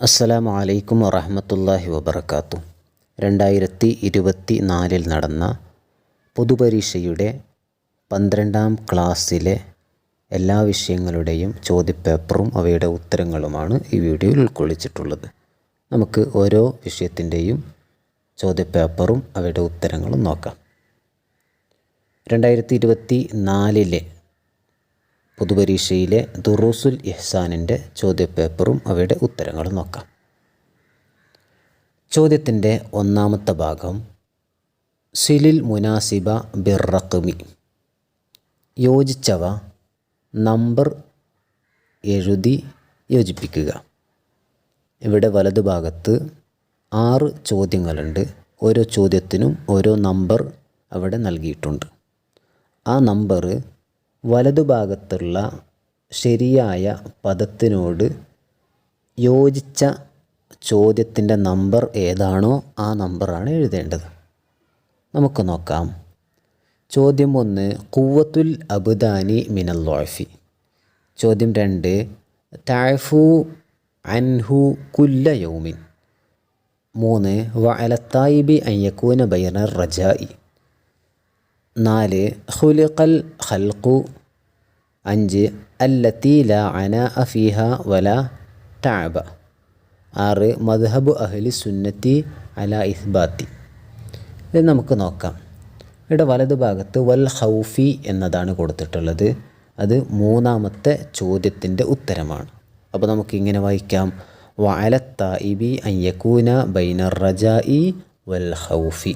അസ്സലാമു അലൈക്കും വറഹ്മത്തുള്ളാഹി വബറകാതുഹു. 2024 നടന്ന പൊതുപരീക്ഷയുടെ 12ാം ക്ലാസ്സിലെ എല്ലാ വിഷയങ്ങളുടെയും ചോദ്യപേപ്പറും അവയുടെ ഉത്തരങ്ങളുമാണ് ഈ വീഡിയോയിൽ ഉൾക്കൊള്ളിച്ചിട്ടുള്ളത്. നമുക്ക് ഓരോ വിഷയത്തിൻ്റെയും ചോദ്യപേപ്പറും അവയുടെ ഉത്തരങ്ങളും നോക്കാം. 2024 പൊതുപരീക്ഷയിലെ ദുറൂസുൽ ഇഹ്സാനിൻ്റെ ചോദ്യപേപ്പറും അവയുടെ ഉത്തരങ്ങളും നോക്കാം. ചോദ്യത്തിൻ്റെ ഒന്നാമത്തെ ഭാഗം സിലിൽ മുനാസിബ ബിർറഖ്മി, യോജിച്ചവ നമ്പർ എഴുതി യോജിപ്പിക്കുക. ഇവിടെ വലതുഭാഗത്ത് 6 ചോദ്യങ്ങളുണ്ട്. ഓരോ ചോദ്യത്തിനും ഓരോ നമ്പർ അവിടെ നൽകിയിട്ടുണ്ട്. ആ നമ്പർ വലതുഭാഗത്തുള്ള ശരിയായ പദത്തിനോട് യോജിച്ച ചോദ്യത്തിൻ്റെ നമ്പർ ഏതാണോ ആ നമ്പറാണ് എഴുതേണ്ടത്. നമുക്ക് നോക്കാം. ചോദ്യം 1 ഖുവ്വത്തുൽ അബ്ദാനി മിനൽ ളഅഫി. ചോദ്യം 2 തഅഫു അൻഹു കുല്ല യൗമിൻ. 3 വഅലത്തായിബി അൻ യകൂന ബൈന റജാഇ. 4 ഖുലിഖൽ ഖൽഖു. 5 അല്ലത്തി ലാ അനാഅ ഫീഹ വലാ തഅബ. 6 മദ്ഹബു അഹ്ലി സുന്നത്തി അലാ ഇസ്ബാത്തി. ഇത് നമുക്ക് നോക്കാം. ഇവിടെ വലതുഭാഗത്ത് വൽ ഖൗഫി എന്നതാണ് കൊടുത്തിട്ടുള്ളത്. അത് 3ാമത്തെ ചോദ്യത്തിൻ്റെ ഉത്തരമാണ്. അപ്പോൾ നമുക്കിങ്ങനെ വായിക്കാം: വഅലത്തായിബി അൻ യകൂന ബൈന റജാഇ വൽ ഖൗഫി.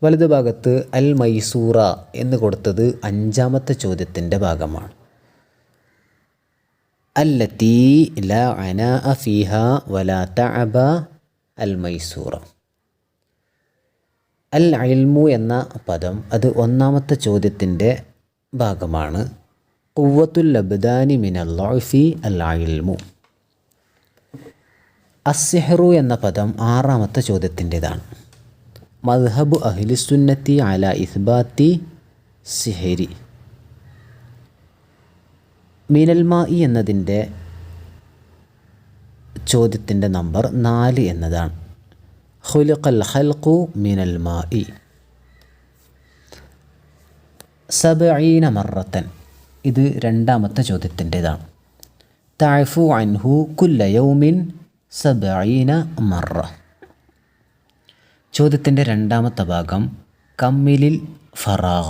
വലതുഭാഗത്ത് അൽ മൈസൂറ എന്ന് കൊടുത്തത് 5ാമത്തെ ചോദ്യത്തിൻ്റെ ഭാഗമാണ്. അല്ലത്തി ലാ അനാഅ ഫീഹ വലാ തഅബ അൽ മൈസൂറ. അൽ ഇൽമു എന്ന പദം അത് 1ാമത്തെ ചോദ്യത്തിൻ്റെ ഭാഗമാണ്. ഖുവ്വത്തുൽ അബ്ദാനി മിനൽ ളഅഫി അൽ ഇൽമു. അസ്സിഹ്റു എന്ന പദം 6ാമത്തെ ചോദ്യത്തിൻ്റെതാണ്. മദ്ഹബു അഹ്ലി സുന്നത്തി അലാ ഇസ്ബാത്തി സിഹരി. മിനൽ മാഇ എന്നതിൻ്റെ ചോദ്യത്തിൻ്റെ നമ്പർ 4 എന്നതാണ്. ഖുലിഖൽ ഖൽഖു മിനൽ മാഇ. 70 മറത്തൻ. ഇത് 2ാമത്തെ ചോദ്യത്തിൻ്റെതാണ്. തഅഫു അൻഹു കുല്ല യൗമിൻ 70 മറ. ചോദ്യത്തിൻ്റെ 2ാമത്തെ ഭാഗം കമ്മിലിൽ ഫറാഗ,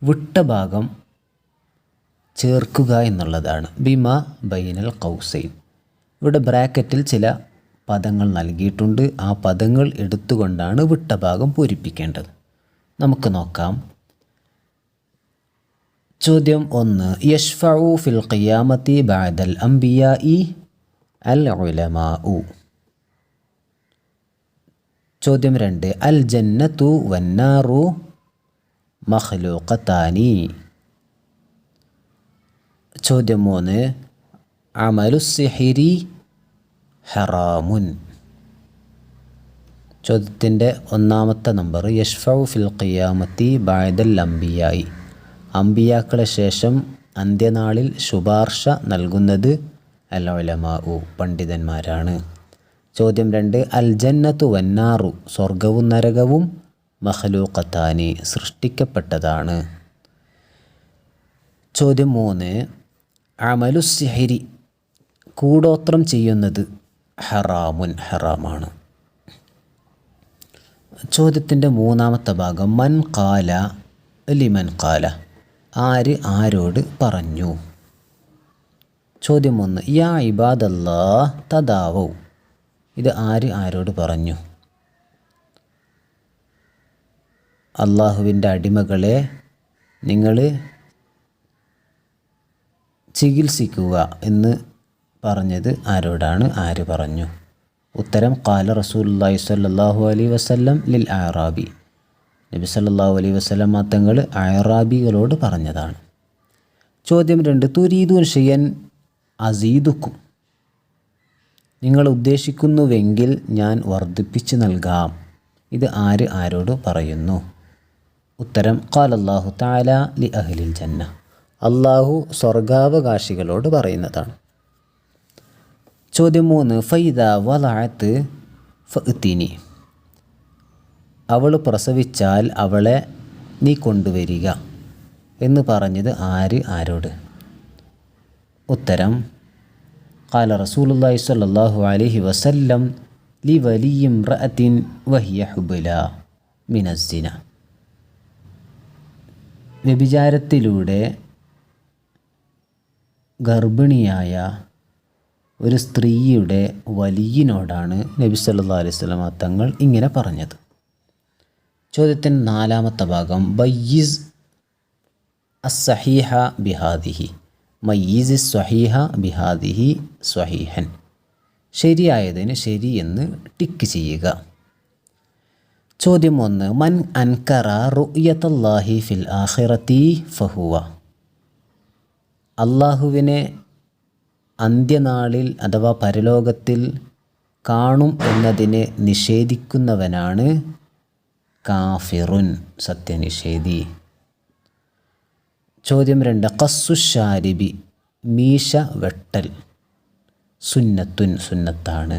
വിട്ട ഭാഗം ചേർക്കുക എന്നുള്ളതാണ്. ബിമ ബൈനൽ ഖൗസൈൻ. ഇവിടെ ബ്രാക്കറ്റിൽ ചില പദങ്ങൾ നൽകിയിട്ടുണ്ട്. ആ പദങ്ങൾ എടുത്തുകൊണ്ടാണ് വിട്ട ഭാഗം പൂരിപ്പിക്കേണ്ടത്. നമുക്ക് നോക്കാം. ചോദ്യം 1 യശ്ഫഉ ഫിൽ ഖിയാമത്തി ബഅദൽ അംബിയാഇ അൽ ഉലമാഉ. ചോദ്യം 2 അൽ ജന്നത്തു വന്നാറു മഖ്ലൂഖത്താനി. ചോദ്യം 3 അമലുസ്സിഹിരി ഹറാമുൻ. ചോദ്യത്തിൻ്റെ 1ാമത്തെ നമ്പർ യശ്ഫഉ ഫിൽ ഖിയാമത്തി ബഅദൽ അംബിയായി. അംബിയാക്കളെ ശേഷം അന്ത്യനാളിൽ ശുപാർശ നൽകുന്നത് അൽ ഉലമാഉ, പണ്ഡിതന്മാരാണ്. ചോദ്യം 2 അൽ ജന്നത്തു വന്നാറു, സ്വർഗവും നരകവും മഖ്ലൂഖത്താനി, സൃഷ്ടിക്കപ്പെട്ടതാണ്. ചോദ്യം 3 അമലുസ്സിഹിരി, കൂടോത്രം ചെയ്യുന്നത് ഹറാമുൻ, ഹറാമാണ്. ചോദ്യത്തിൻ്റെ 3ാമത്തെ ഭാഗം മൻ ഖാല ലിമൻ ഖാല, ആര് ആരോട് പറഞ്ഞു. ചോദ്യം 1 യാ ഇബാദല്ലാഹ് തദാവൗ, ഇത് ആര് ആരോട് പറഞ്ഞു. അള്ളാഹുവിൻ്റെ അടിമകളെ നിങ്ങൾ ചികിത്സിക്കുക എന്ന് പറഞ്ഞത് ആരോടാണ്, ആര് പറഞ്ഞു. ഉത്തരം ഖാല റസൂലുള്ളാഹി സ്വല്ലല്ലാഹു അലൈഹി വസല്ലം ലിൽ അഅറാബി, നബി സല്ലല്ലാഹു അലൈഹി വസല്ലം തങ്ങൾ അഅറാബികളോട് പറഞ്ഞതാണ്. ചോദ്യം 2 തുരീദൂൻ ഷൈഅൻ അസീദുക്കും, നിങ്ങൾ ഉദ്ദേശിക്കുന്നുവെങ്കിൽ ഞാൻ വർദ്ധിപ്പിച്ച് നൽകാം. ഇത് ആര് ആരോട് പറയുന്നു. ഉത്തരം ഖാലല്ലാഹു തആല ലി അഹ്ലിൽ ജന്ന, അള്ളാഹു സ്വർഗാവകാശികളോട് പറയുന്നതാണ്. ചോദ്യം 3 ഫൈദ വലഅത്ത് ഫഅ്തിനി, അവൾ പ്രസവിച്ചാൽ അവളെ നീ കൊണ്ടുവരിക എന്ന് പറഞ്ഞത് ആരോട്? ഉത്തരം ഖാല റസൂലുള്ളാഹി സ്വല്ലല്ലാഹു അലൈഹി വസല്ലം ലിവലി ഇംറഅത്തിൻ വഹിയ ഹുബ്ല മിനസ്സിന, വ്യഭിചാരത്തിലൂടെ ഗർഭിണിയായ ഒരു സ്ത്രീയുടെ വലിയനോടാണ് നബി സല്ലല്ലാഹു അലൈഹി വസല്ലം തങ്ങൾ ഇങ്ങനെ പറഞ്ഞത്. ചോദ്യത്തിൻ്റെ 4ാമത്തെ ഭാഗം ബയ്യിസ് അസ്സഹീഹ ബിഹാദിഹി, മയ്യിസ് സ്വഹീഹ ബിഹാദിഹി സ്വഹീഹൻ, ശരിയായതിന് ശരി എന്ന് ടിക്ക് ചെയ്യുക. ചോദ്യം 1 മൻ അൻകറ റുഅ്യത്തല്ലാഹി ഫിൽ ആഖിറതി ഫഹുവ, അള്ളാഹുവിനെ അന്ത്യനാളിൽ അഥവാ പരലോകത്തിൽ കാണും എന്നതിനെ നിഷേധിക്കുന്നവനാണ് കാഫിറുൻ, സത്യനിഷേധി. ചോദ്യം 2 ഖസ്സുശാരിബി, മീശ വെട്ടൽ, സുന്നത്തുൻ, സുന്നത്താണ്.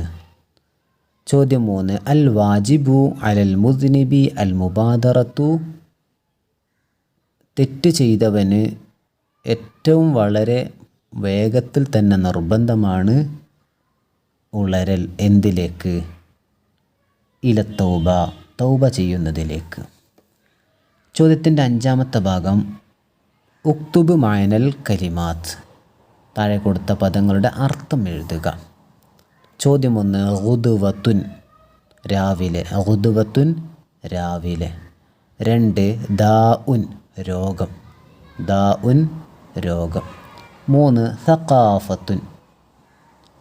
ചോദ്യം 3 അൽ വാജിബു അലൽ മുദ്നിബി അൽ മുബാദറത്തു, തെറ്റ് ചെയ്തവന് ഏറ്റവും വളരെ വേഗത്തിൽ തന്നെ നിർബന്ധമാണ് ഉളരൽ, എന്തിലേക്ക്? ഇല തൗബ, തൗബ ചെയ്യുന്നതിലേക്ക്. ചോദ്യത്തിൻ്റെ 5ാമത്തെ ഭാഗം ഉക്തുബ് മഅനൽ കലിമാത്ത്, താഴെ കൊടുത്ത പദങ്ങളുടെ അർത്ഥം എഴുതുക. ചോദ്യം 1 ഗുദ്വത്തുൻ, രാവിലെ, ഗുദ്വത്തുൻ രാവിലെ. 2 ദാഉൻ, രോഗം, ദാഉൻ രോഗം. 3 സഖാഫത്തുൻ,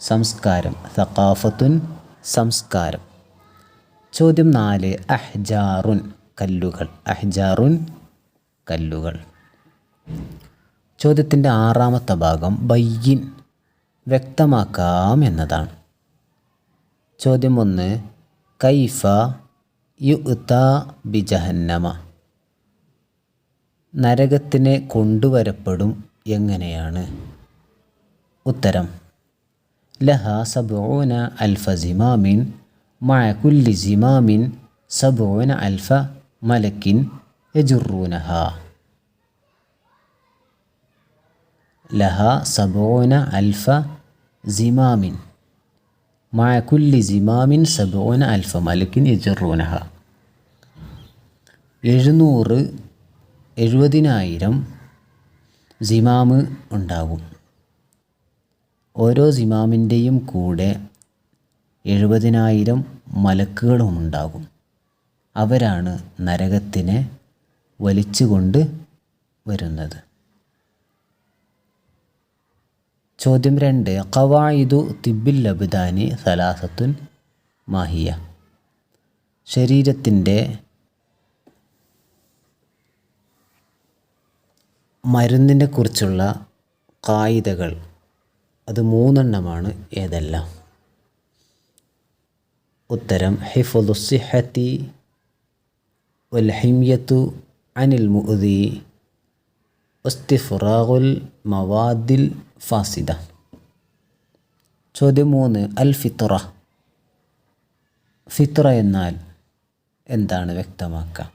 സംസ്കാരം, സഖാഫത്തുൻ സംസ്കാരം. ചോദ്യം 4 അഹ്ജാറുൻ, കല്ലുകൾ, അഹ്ജാറുൻ കല്ലുകൾ. ചോദ്യത്തിൻ്റെ 6ാമത്തെ ഭാഗം ബയ്യിൻ, വ്യക്തമാക്കാം എന്നതാണ്. ചോദ്യം 1 കൈഫ യുഅ്താ ബിജഹന്നമ, നരകത്തിനെ കൊണ്ടുവരപ്പെടും എങ്ങനെയാണ്? ഉത്തരം ലഹ സബ്ഊന അൽഫ സിമാമിൻ മഅ കുല്ലി സിമാമിൻ സബ്ഊന അൽഫ മലക്കിൻ യജുറൂനഹ, ലഹ സബ്ഊന അൽഫ സിമാമിൻ മഅ കുല്ലി സിമാമിൻ സബ്ഊന അൽഫ മലക്കിൻ യജുറൂനഹ, 70,000 സിമാമ് ഉണ്ടാകും. ഓരോ സിമാമിൻ്റെയും കൂടെ 70,000 മലക്കുകളും ഉണ്ടാകും. അവരാണ് നരകത്തിനെ വലിച്ചുകൊണ്ട് വരുന്നത്. ചോദ്യം 2 ഖവായിദു തിബ്ബിൽ അബ്ദാനി സലാസത്തുൻ മാഹിയ, ശരീരത്തിൻ്റെ മരുന്നിനെ കുറിച്ചുള്ള ഖായിദകൾ അത് 3 ഏതെല്ലാം? ഉത്തരം ഹിഫ്ളുസ് സിഹ്ഹത്തി വൽ ഹിമ്യത്തു അനിൽ മുഅ്ദി വസ്തിഫ്റാഗുൽ മവാദിൽ ഫാസിദ. ചോദ്യം 3 അൽ ഫിത്ര, ഫിത്ര എന്നാൽ എന്താണ്? വ്യക്തമാക്കാം.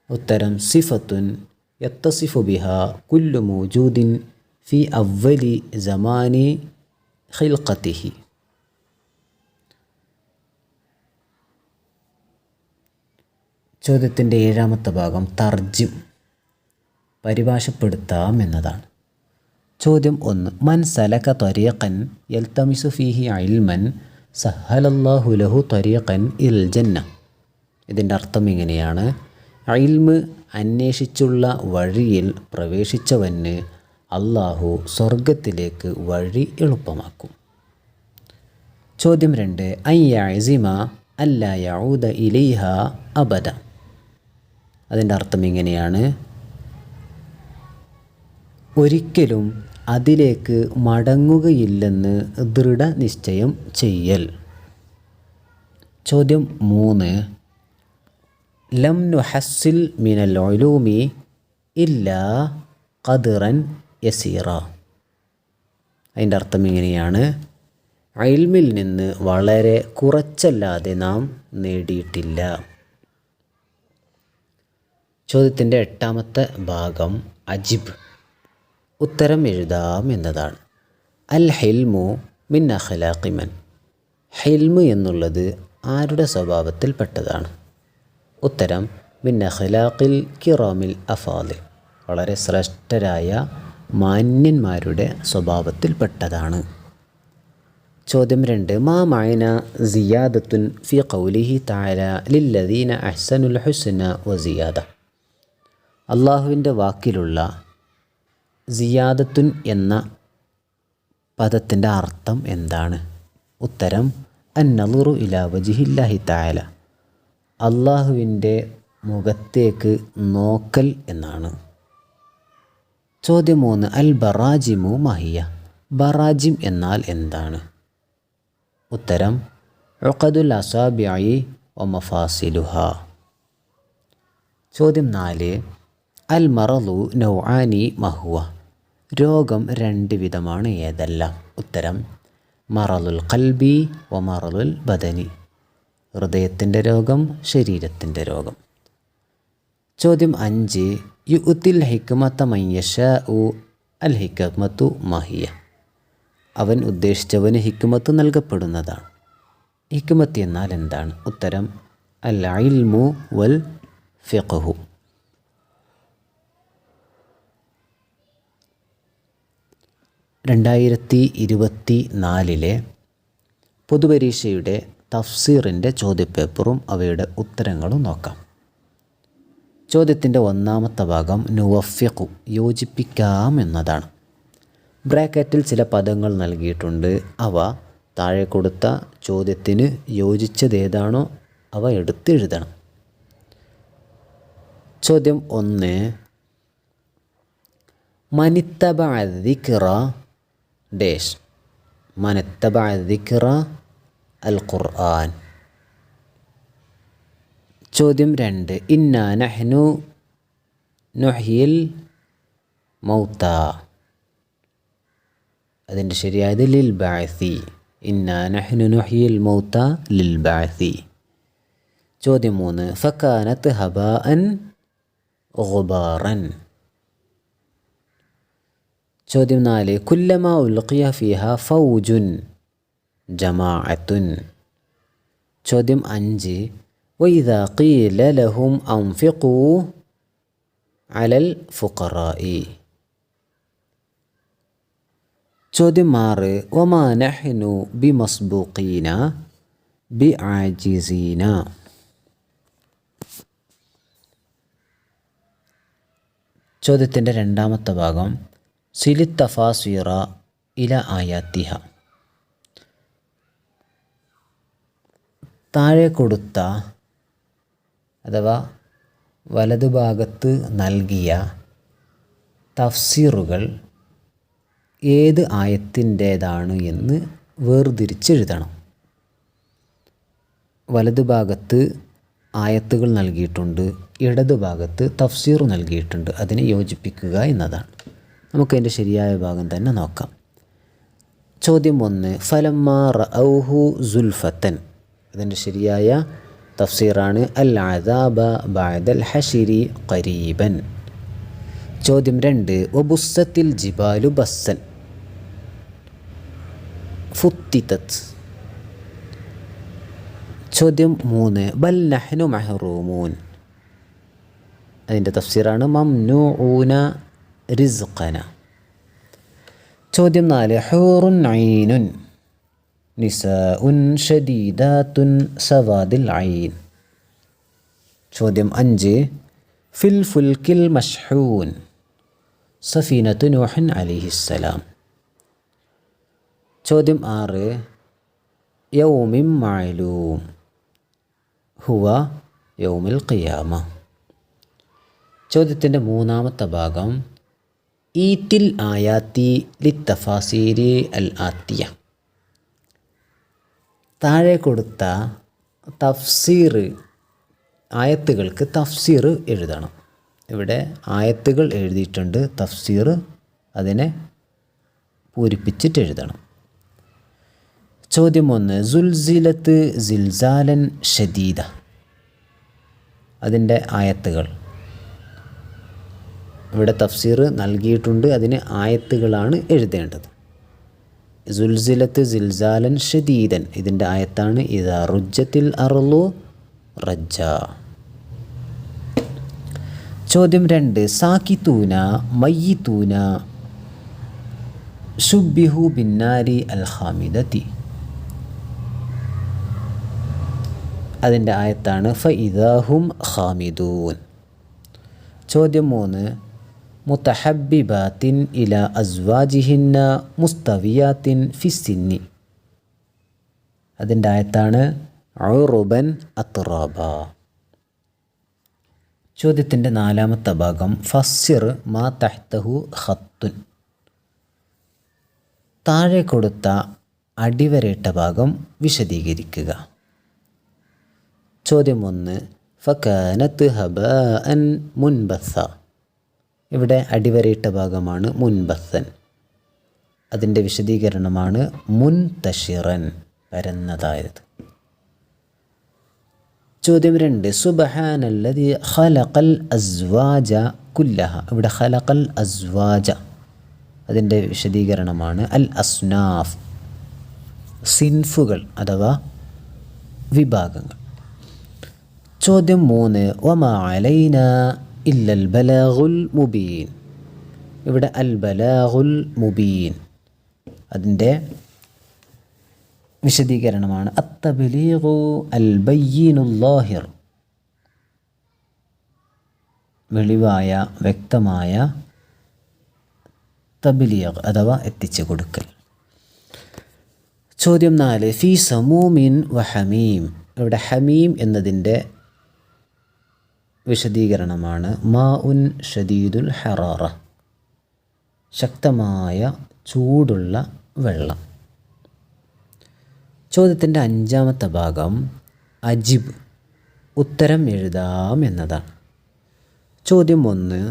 ഉത്തരം സിഫത്തുൻ യത്തസിഫു ബിഹാ കുല്ലു മൗജൂദിൻ ഫി അവ്വലി സമാനി ഖിൽഖത്തിഹി. ചോദ്യത്തിൻ്റെ 7ാമത്തെ ഭാഗം തർജിം, പരിഭാഷപ്പെടുത്താം എന്നതാണ്. ചോദ്യം 1 മൻ സലക ത്വരീഖൻ യൽതമിസു ഫീഹി ഇൽമൻ സഹലല്ലാഹു ലഹു ത്വരീഖൻ ഇൽ ജന്ന, ഇതിൻ്റെ അർത്ഥം ഇങ്ങനെയാണ്: ഇൽമ് അന്വേഷിച്ചുള്ള വഴിയിൽ പ്രവേശിച്ചവന് അള്ളാഹു സ്വർഗത്തിലേക്ക് വഴി എളുപ്പമാക്കും. ചോദ്യം 2 അൻ യഅ്സിമ അല്ലാ യഊദ ഇലൈഹ അബദ, അതിൻ്റെ അർത്ഥം ഇങ്ങനെയാണ്: ഒരിക്കലും അതിലേക്ക് മടങ്ങുകയില്ലെന്ന് ദൃഢനിശ്ചയം ചെയ്യൽ. ചോദ്യം 3 ലം നുഹസ്സിൽ മിനൽ ഉലൂമി ഇല്ലാ ഖദ്റൻ യസീറ, അതിൻ്റെ അർത്ഥം ഇങ്ങനെയാണ്: ഇൽമിൽ നിന്ന് വളരെ കുറച്ചല്ലാതെ നാം നേടിയിട്ടില്ല. ചോദ്യത്തിൻ്റെ 8ാമത്തെ ഭാഗം അജിബ്, ഉത്തരം എഴുതാം എന്നതാണ്. അൽ ഹിൽമു മിൻ അഖ്ലാഖി മൻ, ഹിൽമ് എന്നുള്ളത് ആരുടെ സ്വഭാവത്തിൽപ്പെട്ടതാണ്? ഉത്തരം മിൻ അഖ്ലാഖിൽ കിറാമിൽ അഫാദിൽ, വളരെ ശ്രേഷ്ഠരായ മാന്യന്മാരുടെ സ്വഭാവത്തിൽപ്പെട്ടതാണ്. ചോദ്യം 2, മാ മഅന സിയാദത്തുൻ ഫി ഖൗലിഹി തആല ലില്ലദീന അഹ്സനുൽ ഹുസ്ന വസിയാദ, അള്ളാഹുവിൻ്റെ വാക്കിലുള്ള സിയാദത്തുൻ എന്ന പദത്തിൻ്റെ അർത്ഥം എന്താണ്? ഉത്തരം അന്നളുറു ഇലാ വജ്ഹില്ലാഹി തആല, അള്ളാഹുവിൻ്റെ മുഖത്തേക്ക് നോക്കൽ എന്നാണ്. ചോദ്യം 3, അൽ ബറാജിമു മഹിയ, ബറാജിം എന്നാൽ എന്താണ്? ഉത്തരം ഉഖദുൽ അസാബിഇ വ മഫാസിലുഹ. ചോദ്യം 4, അൽ മറളു നൗആനി മഹുവ, രോഗം 2 വിധമാണ്, ഏതെല്ലാം? ഉത്തരം മറളുൽ ഖൽബി വ മറളുൽ ബദനി, ഹൃദയത്തിൻ്റെ രോഗം, ശരീരത്തിൻ്റെ രോഗം. ചോദ്യം 5, യുഉത്തിൽ ഹിക്മത മൻ യശാഉ അൽ ഹിക്മതു മഹിയ, അവൻ ഉദ്ദേശിച്ചവന് ഹിക്മത്ത് നൽകപ്പെടുന്നതാണ്. ഹിക്മത്ത് എന്നാൽ എന്താണ്? ഉത്തരം അൽ ഇൽമു വൽ ഫിഖ്ഹു. 2024 പൊതുപരീക്ഷയുടെ തഫ്സീറിൻ്റെ ചോദ്യപേപ്പറും അവയുടെ ഉത്തരങ്ങളും നോക്കാം. ചോദ്യത്തിൻ്റെ 1ാമത്തെ ഭാഗം നുവഫ്യഖു, യോജിപ്പിക്കാം എന്നതാണ്. ബ്രാക്കറ്റിൽ ചില പദങ്ങൾ നൽകിയിട്ടുണ്ട്. അവ താഴെ കൊടുത്ത ചോദ്യത്തിന് യോജിച്ചതേതാണോ അവ എടുത്തെഴുതണം. ചോദ്യം 1, മനിത്തബഅ ദിക്റ ഡേഷ്, മനിത്തബഅ ദിക്റ അൽ ഖുർആൻ. ചോദ്യം 2, ഇന്നാ നഹ്നു നുഹ്യിൽ മൗത, അതിൻ്റെ ശരിയായത് ലിൽ ബഅസി, ഇന്നാ നഹ്നു നുഹ്യിൽ മൗത ലിൽ ബഅസി. ചോദ്യം 3, ഫകാനത് ഹബാഅൻ ഗുബാറൻ. ചോദ്യം 4, കുല്ലമാ ഉൽഖിയ ഫിഹ ഫൗജുൻ ജമാഅത്തുൻ. ചോദ്യം 5, വഇദാ ഖീല ലഹും അൻഫിഖൂ അലൽ ഫുഖറാഇ. ചോദ്യം 6, വമാ നഹ്നു ബിമസ്ബൂഖീന ബിആജിസീന. ചോദ്യത്തിൻ്റെ 2ാമത്തെ ഭാഗം സിലിത് തഫാസീറ ഇല ആയാത്തിഹ, താഴെ കൊടുത്ത അഥവാ വലതുഭാഗത്ത് നൽകിയ തഫ്സീറുകൾ ഏത് ആയത്തിൻ്റേതാണ് എന്ന് വേർതിരിച്ചെഴുതണം. വലതുഭാഗത്ത് ആയത്തുകൾ നൽകിയിട്ടുണ്ട്, ഇടതുഭാഗത്ത് തഫ്സീർ നൽകിയിട്ടുണ്ട്, അതിനെ യോജിപ്പിക്കുക എന്നതാണ്. നമുക്കതിൻ്റെ ശരിയായ ഭാഗം തന്നെ നോക്കാം. ചോദ്യം 1, ഫലമ്മാ റഔഹു സുൽഫത്തൻ, അതിൻ്റെ ശരിയായ തഫ്സീറാണ് അൽ അദാബ ബഅദൽ ഹശരി ഖരീബൻ. ചോദ്യം 2, വബുസ്സത്തിൽ ജിബാലു ബസ്സൻ ഫുത്തിതത്. ചോദ്യം 3, ബൽ നഹ്നു മഹ്റൂമൂൻ, അതിൻ്റെ തഫ്സീറാണ് മംനൂഊന റിസ്ഖന. ചോദ്യം 4, ഹൂറുൻ ഐനുൻ നിസാഉൻ ഷദീദാത്തുൻ സവാദിൽ ഐൻ. ചോദ്യം 5, ഫിൽ ഫുൽക്കിൽ മഷ്ഹൂൻ സഫീനത്തു നൂഹ് അലൈഹിസ്സലാം. ചോദ്യം 6, യൗമിൻ മഅലൂം ഹുവ യൗമുൽ ഖിയാമ. ചോദ്യത്തിൻ്റെ 3ാമത്തെ ഭാഗം ഈത്തിൽ ആയാത്തി ലിത്തഫാസീരി അൽ ആത്തിയ, താഴെ കൊടുത്ത തഫ്സീർ ആയത്തുകൾക്ക് തഫ്സീർ എഴുതണം. ഇവിടെ ആയത്തുകൾ എഴുതിയിട്ടുണ്ട്, തഫ്സീർ അതിനെ പൂരിപ്പിച്ചിട്ട് എഴുതണം. ചോദ്യം 1 സുൽസിലത്ത് സിൽസാലൻ ഷദീദ. അതിൻ്റെ ആയത്തുകൾ ഇവിടെ തഫ്സീർ നൽകിയിട്ടുണ്ട്, അതിന് ആയത്തുകളാണ് എഴുതേണ്ടത്. സുൽസിലത്ത് സിൽസാലൻ ഷദീദൻ ഇതിൻ്റെ ആയത്താണ് ഇദാ റുജ്ജത്തിൽ അർളു റജ്ജ. ചോദ്യം 2 സാക്കിത്തൂന മയ്യിത്തൂന ശുബ്ബിഹു ബിന്നാരി അൽ ഖാമിദതി. അതിൻ്റെ ആയത്താണ് ഫഇദാഹും ഖാമിദൂൻ. ചോദ്യം 3 മുതഹബ്ബിബാത്തിൻ ഇലാ അസ്വാജിഹിന്ന മുസ്തവിയാത്തിൻ ഫിസ്സിന്നി. അതിൻ്റെ ആയത്താണ് ഉറുബൻ അത്റാബ. ചോദ്യത്തിൻ്റെ 4ാമത്തെ ഭാഗം ഫസ്സിർ മാ തഹ്തഹു ഖത്തുൻ. താഴെ കൊടുത്ത അടിവരയിട്ട ഭാഗം വിശദീകരിക്കുക. ചോദ്യം 1 ഫകാനത്ത് ഹബാഅൻ മുൻബസ. ഇവിടെ അടിവരയിട്ട ഭാഗമാണ് മുൻബസൻ. അതിൻ്റെ വിശദീകരണമാണ് മുൻതശിറൻ പരന്നതായത്. ചോദ്യം 2 സുബ്ഹാനല്ലദി ഖലഖൽ അസ്വാജ കുല്ലഹ. ഇവിടെ ഖലഖൽ അസ്വാജ അതിൻ്റെ വിശദീകരണമാണ് അൽ അസ്നാഫ് സിൻഫുകൾ അഥവാ വിഭാഗങ്ങൾ. ചോദ്യം 3 വമാ അലൈന ഇല്ലൽ ബലാഗുൽ മുബീൻ. ഇവിടെ അൽ ബലാഗുൽ മുബീൻ അതിൻ്റെ വിശദീകരണമാണ് അത്തബ്ലീഗു അൽ ബയ്യീനുൽ ളാഹിർ വെളിവായ വ്യക്തമായ തബ്ലീഗ് അഥവാ എത്തിച്ചു കൊടുക്കൽ. ചോദ്യം 4 ഫീ സമൂമിൻ വ ഹമീം. ഇവിടെ ഹമീം എന്നതിൻ്റെ വിശദീകരണമാണ് മാ ഉൻ ഷദീദുൽ ഹറാറ ശക്തമായ ചൂടുള്ള വെള്ളം. ചോദ്യത്തിൻ്റെ 5ാമത്തെ ഭാഗം അജിബ് ഉത്തരം എഴുതാം എന്നതാണ്. ചോദ്യം 1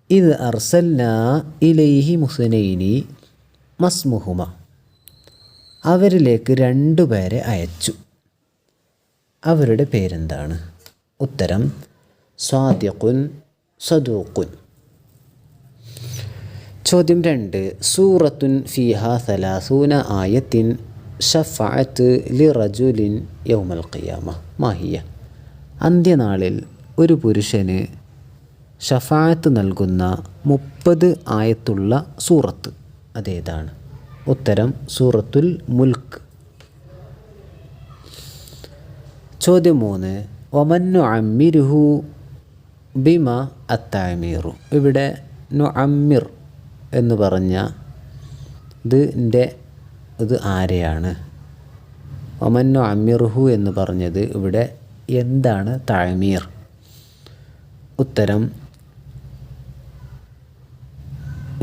ഇത് അർസൽന ഇലൈഹി മുസ്നൈനി മസ്മുഹുമ. അവരിലേക്ക് 2 പേരെ അയച്ചു, അവരുടെ പേരെന്താണ്? ഉത്തരം സ്വാദിഖുൻ സദൂഖുൻ. ചോദ്യം 2 സൂറത്തുൻ ഫീഹാ 30 ആയത്തിൻ ഷഫഅത്ത് ലിറജുലിൻ യൗമൽ ഖിയാമ മാഹിയ. അന്ത്യനാളിൽ ഒരു പുരുഷന് ഷഫാഅത്ത് നൽകുന്ന 30 ആയത്തുള്ള സൂറത്ത് അതേതാണ്? ഉത്തരം സൂറത്തുൽ മുൽക്ക്. ചോദ്യം 3 വമൻ നുഅമ്മിറുഹു ബിമ അത്തഅമീറു. ഇവിടെ നുഅമ്മിർ എന്ന് പറഞ്ഞ ഇത് ആരെയാണ്? വമൻ നുഅമ്മിറുഹു എന്ന് പറഞ്ഞത് ഇവിടെ എന്താണ് തഅമീർ? ഉത്തരം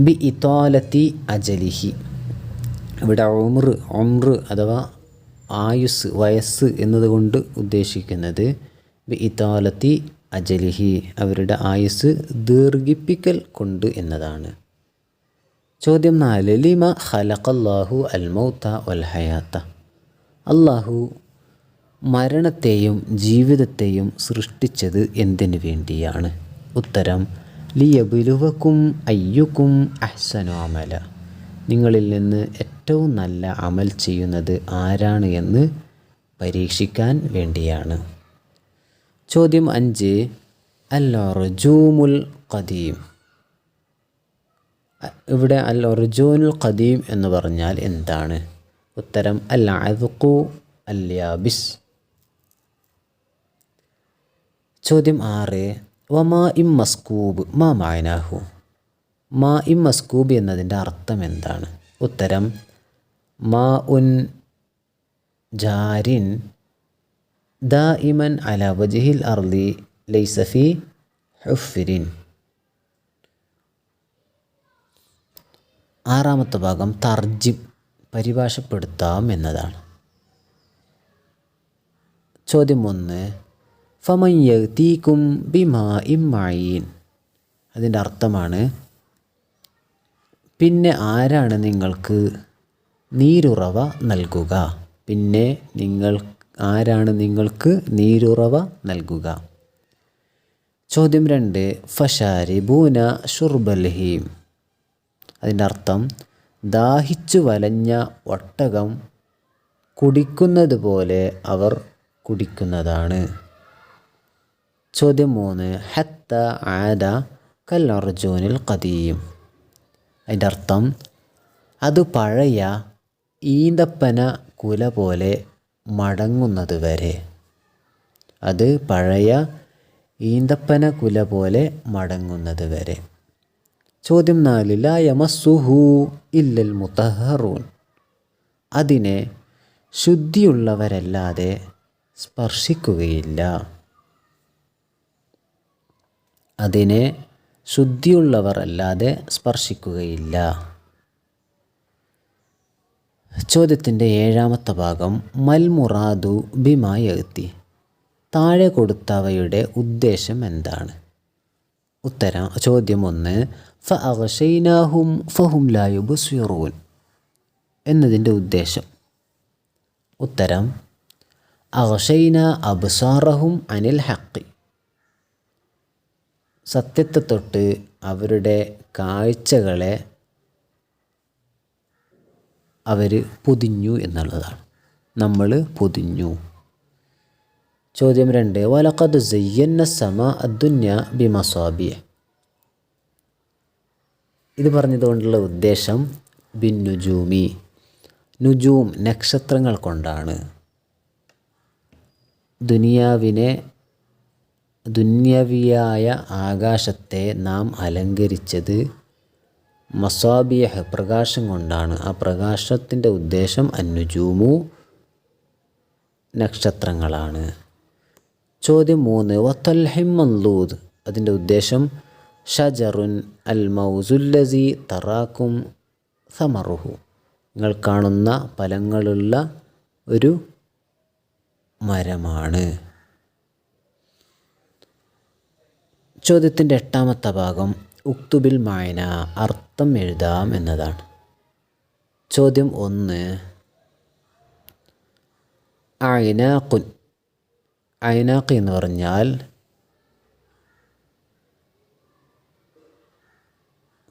ബി ഇതാലത്തി അജലിഹി. ഇവിടെ ഉംർ അഥവാ ആയുസ് വയസ്സ് എന്നതുകൊണ്ട് ഉദ്ദേശിക്കുന്നത് ബി ഇതാലത്തി അജലിഹി അവരുടെ ആയുസ് ദീർഘിപ്പിക്കൽ കൊണ്ട് എന്നതാണ്. ചോദ്യം 4 ലിമ ഖലഖല്ലാഹു അൽ മൗത വൽ ഹയാത്ത. അല്ലാഹു മരണത്തെയും ജീവിതത്തെയും സൃഷ്ടിച്ചത് എന്തിനു വേണ്ടിയാണ്? ഉത്തരം ലിയബ്ലുവക്കും അയ്യുക്കും അഹ്സനു അമല. നിങ്ങളിൽ നിന്ന് ഏറ്റവും നല്ല അമൽ ചെയ്യുന്നത് ആരാണ് എന്ന് പരീക്ഷിക്കാൻ വേണ്ടിയാണ്. ചോദ്യം 5 അൽ ഉർജൂമുൽ ഖദീം. ഇവിടെ അൽ ഉർജൂനുൽ ഖദീം എന്ന് പറഞ്ഞാൽ എന്താണ്? ഉത്തരം അൽ അദ്ഖു അൽ യാബിസ്. ചോദ്യം 6 വമാ ഇം മസ്കൂബ് മാ മഅനാഹു. മാ ഇം മസ്കൂബ് എന്നതിൻ്റെ അർത്ഥം എന്താണ്? ഉത്തരം മാ ഉൻ ജാരിൻ ദായിമൻ അല വജ്ഹിൽ അർളി ലൈസ ഫീ ഹുഫ്രിൻ. 6ാമത്തെ ഭാഗം തർജിം പരിഭാഷപ്പെടുത്താം എന്നതാണ്. ചോദ്യം 1 ഫമൻ യഅ്തീകും ബിമാഇൻ മഈൻ. അതിൻ്റെ അർത്ഥമാണ് പിന്നെ ആരാണ് നിങ്ങൾക്ക് നീരുറവ നൽകുക. പിന്നെ ആരാണ് നിങ്ങൾക്ക് നീരുറവ നൽകുക? ചോദ്യം 2 ഫശാരിബൂന ഷുർബൽ ഹീം. അതിൻ്റെ അർത്ഥം ദാഹിച്ചു വലഞ്ഞ ഒട്ടകം കുടിക്കുന്നത് പോലെ അവർ കുടിക്കുന്നതാണ്. ചോദ്യം 3 ഹത്ത ആദ കൽ അർജൂനിൽ ഖദീം. അതിൻ്റെ അർത്ഥം അത് പഴയ ഈന്തപ്പന കുല പോലെ മടങ്ങുന്നത് വരെ. അത് പഴയ ഈന്തപ്പന കുല പോലെ മടങ്ങുന്നത് വരെ. ചോദ്യം 4 ലാ യമസ്സുഹു ഇല്ലൽ മുതഹറൂൻ. അതിനെ ശുദ്ധിയുള്ളവരല്ലാതെ സ്പർശിക്കുകയില്ല. അതിനെ ശുദ്ധിയുള്ളവർ അല്ലാതെ സ്പർശിക്കുകയില്ല. ചോദ്യത്തിൻ്റെ 7ാമത്തെ ഭാഗം മൽ മുറാദു ബിമാ യഅ്തി. താഴെ കൊടുത്തവയുടെ ഉദ്ദേശം എന്താണ്? ഉത്തരം. ചോദ്യം 1 ഫഅഗ്ശൈനാഹും ഫഹും ലാ യുബ്സിറൂൻ എന്നതിൻ്റെ ഉദ്ദേശം. ഉത്തരം. അഗ്ശൈന അബ്സാറഹും അനിൽ ഹഖ്. സത്യത്തെ തൊട്ട് അവരുടെ കാഴ്ചകളെ അവർ പൊതിഞ്ഞു എന്നുള്ളതാണ്. നമ്മൾ പൊതിഞ്ഞു. ചോദ്യം 2 വലഖദ് സയ്യന്ന സമാ അദ്ദുന്യ ബിമസാബിഹ്. ഇത് പറഞ്ഞതുകൊണ്ടുള്ള ഉദ്ദേശം ബിൻ നുജൂമി. നുജൂം നക്ഷത്രങ്ങൾ കൊണ്ടാണ്. ദുന്യവിയായ ആകാശത്തെ നാം അലങ്കരിച്ചത് മസാബിഹ് പ്രകാശം കൊണ്ടാണ്. ആ പ്രകാശത്തിൻ്റെ ഉദ്ദേശം അന്നുജൂമു നക്ഷത്രങ്ങളാണ്. ചോദ്യം 3 വത്തൽഹിം മൻലൂദ്. അതിൻ്റെ ഉദ്ദേശം ഷജറുൻ അൽ മൗസുല്ലസി തറാക്കും സമറുഹു. നിങ്ങൾ കാണുന്ന ഫലങ്ങളുള്ള ഒരു മരമാണ്. ചോദ്യത്തിൻ്റെ 8ാമത്തെ ഭാഗം ഉക്തുബിൽ മായന. അർത്ഥം എഴുതാം എന്നതാണ്. ചോദ്യം 1 അയ്നാഖുൻ. അയ്നാഖ് എന്ന് പറഞ്ഞാൽ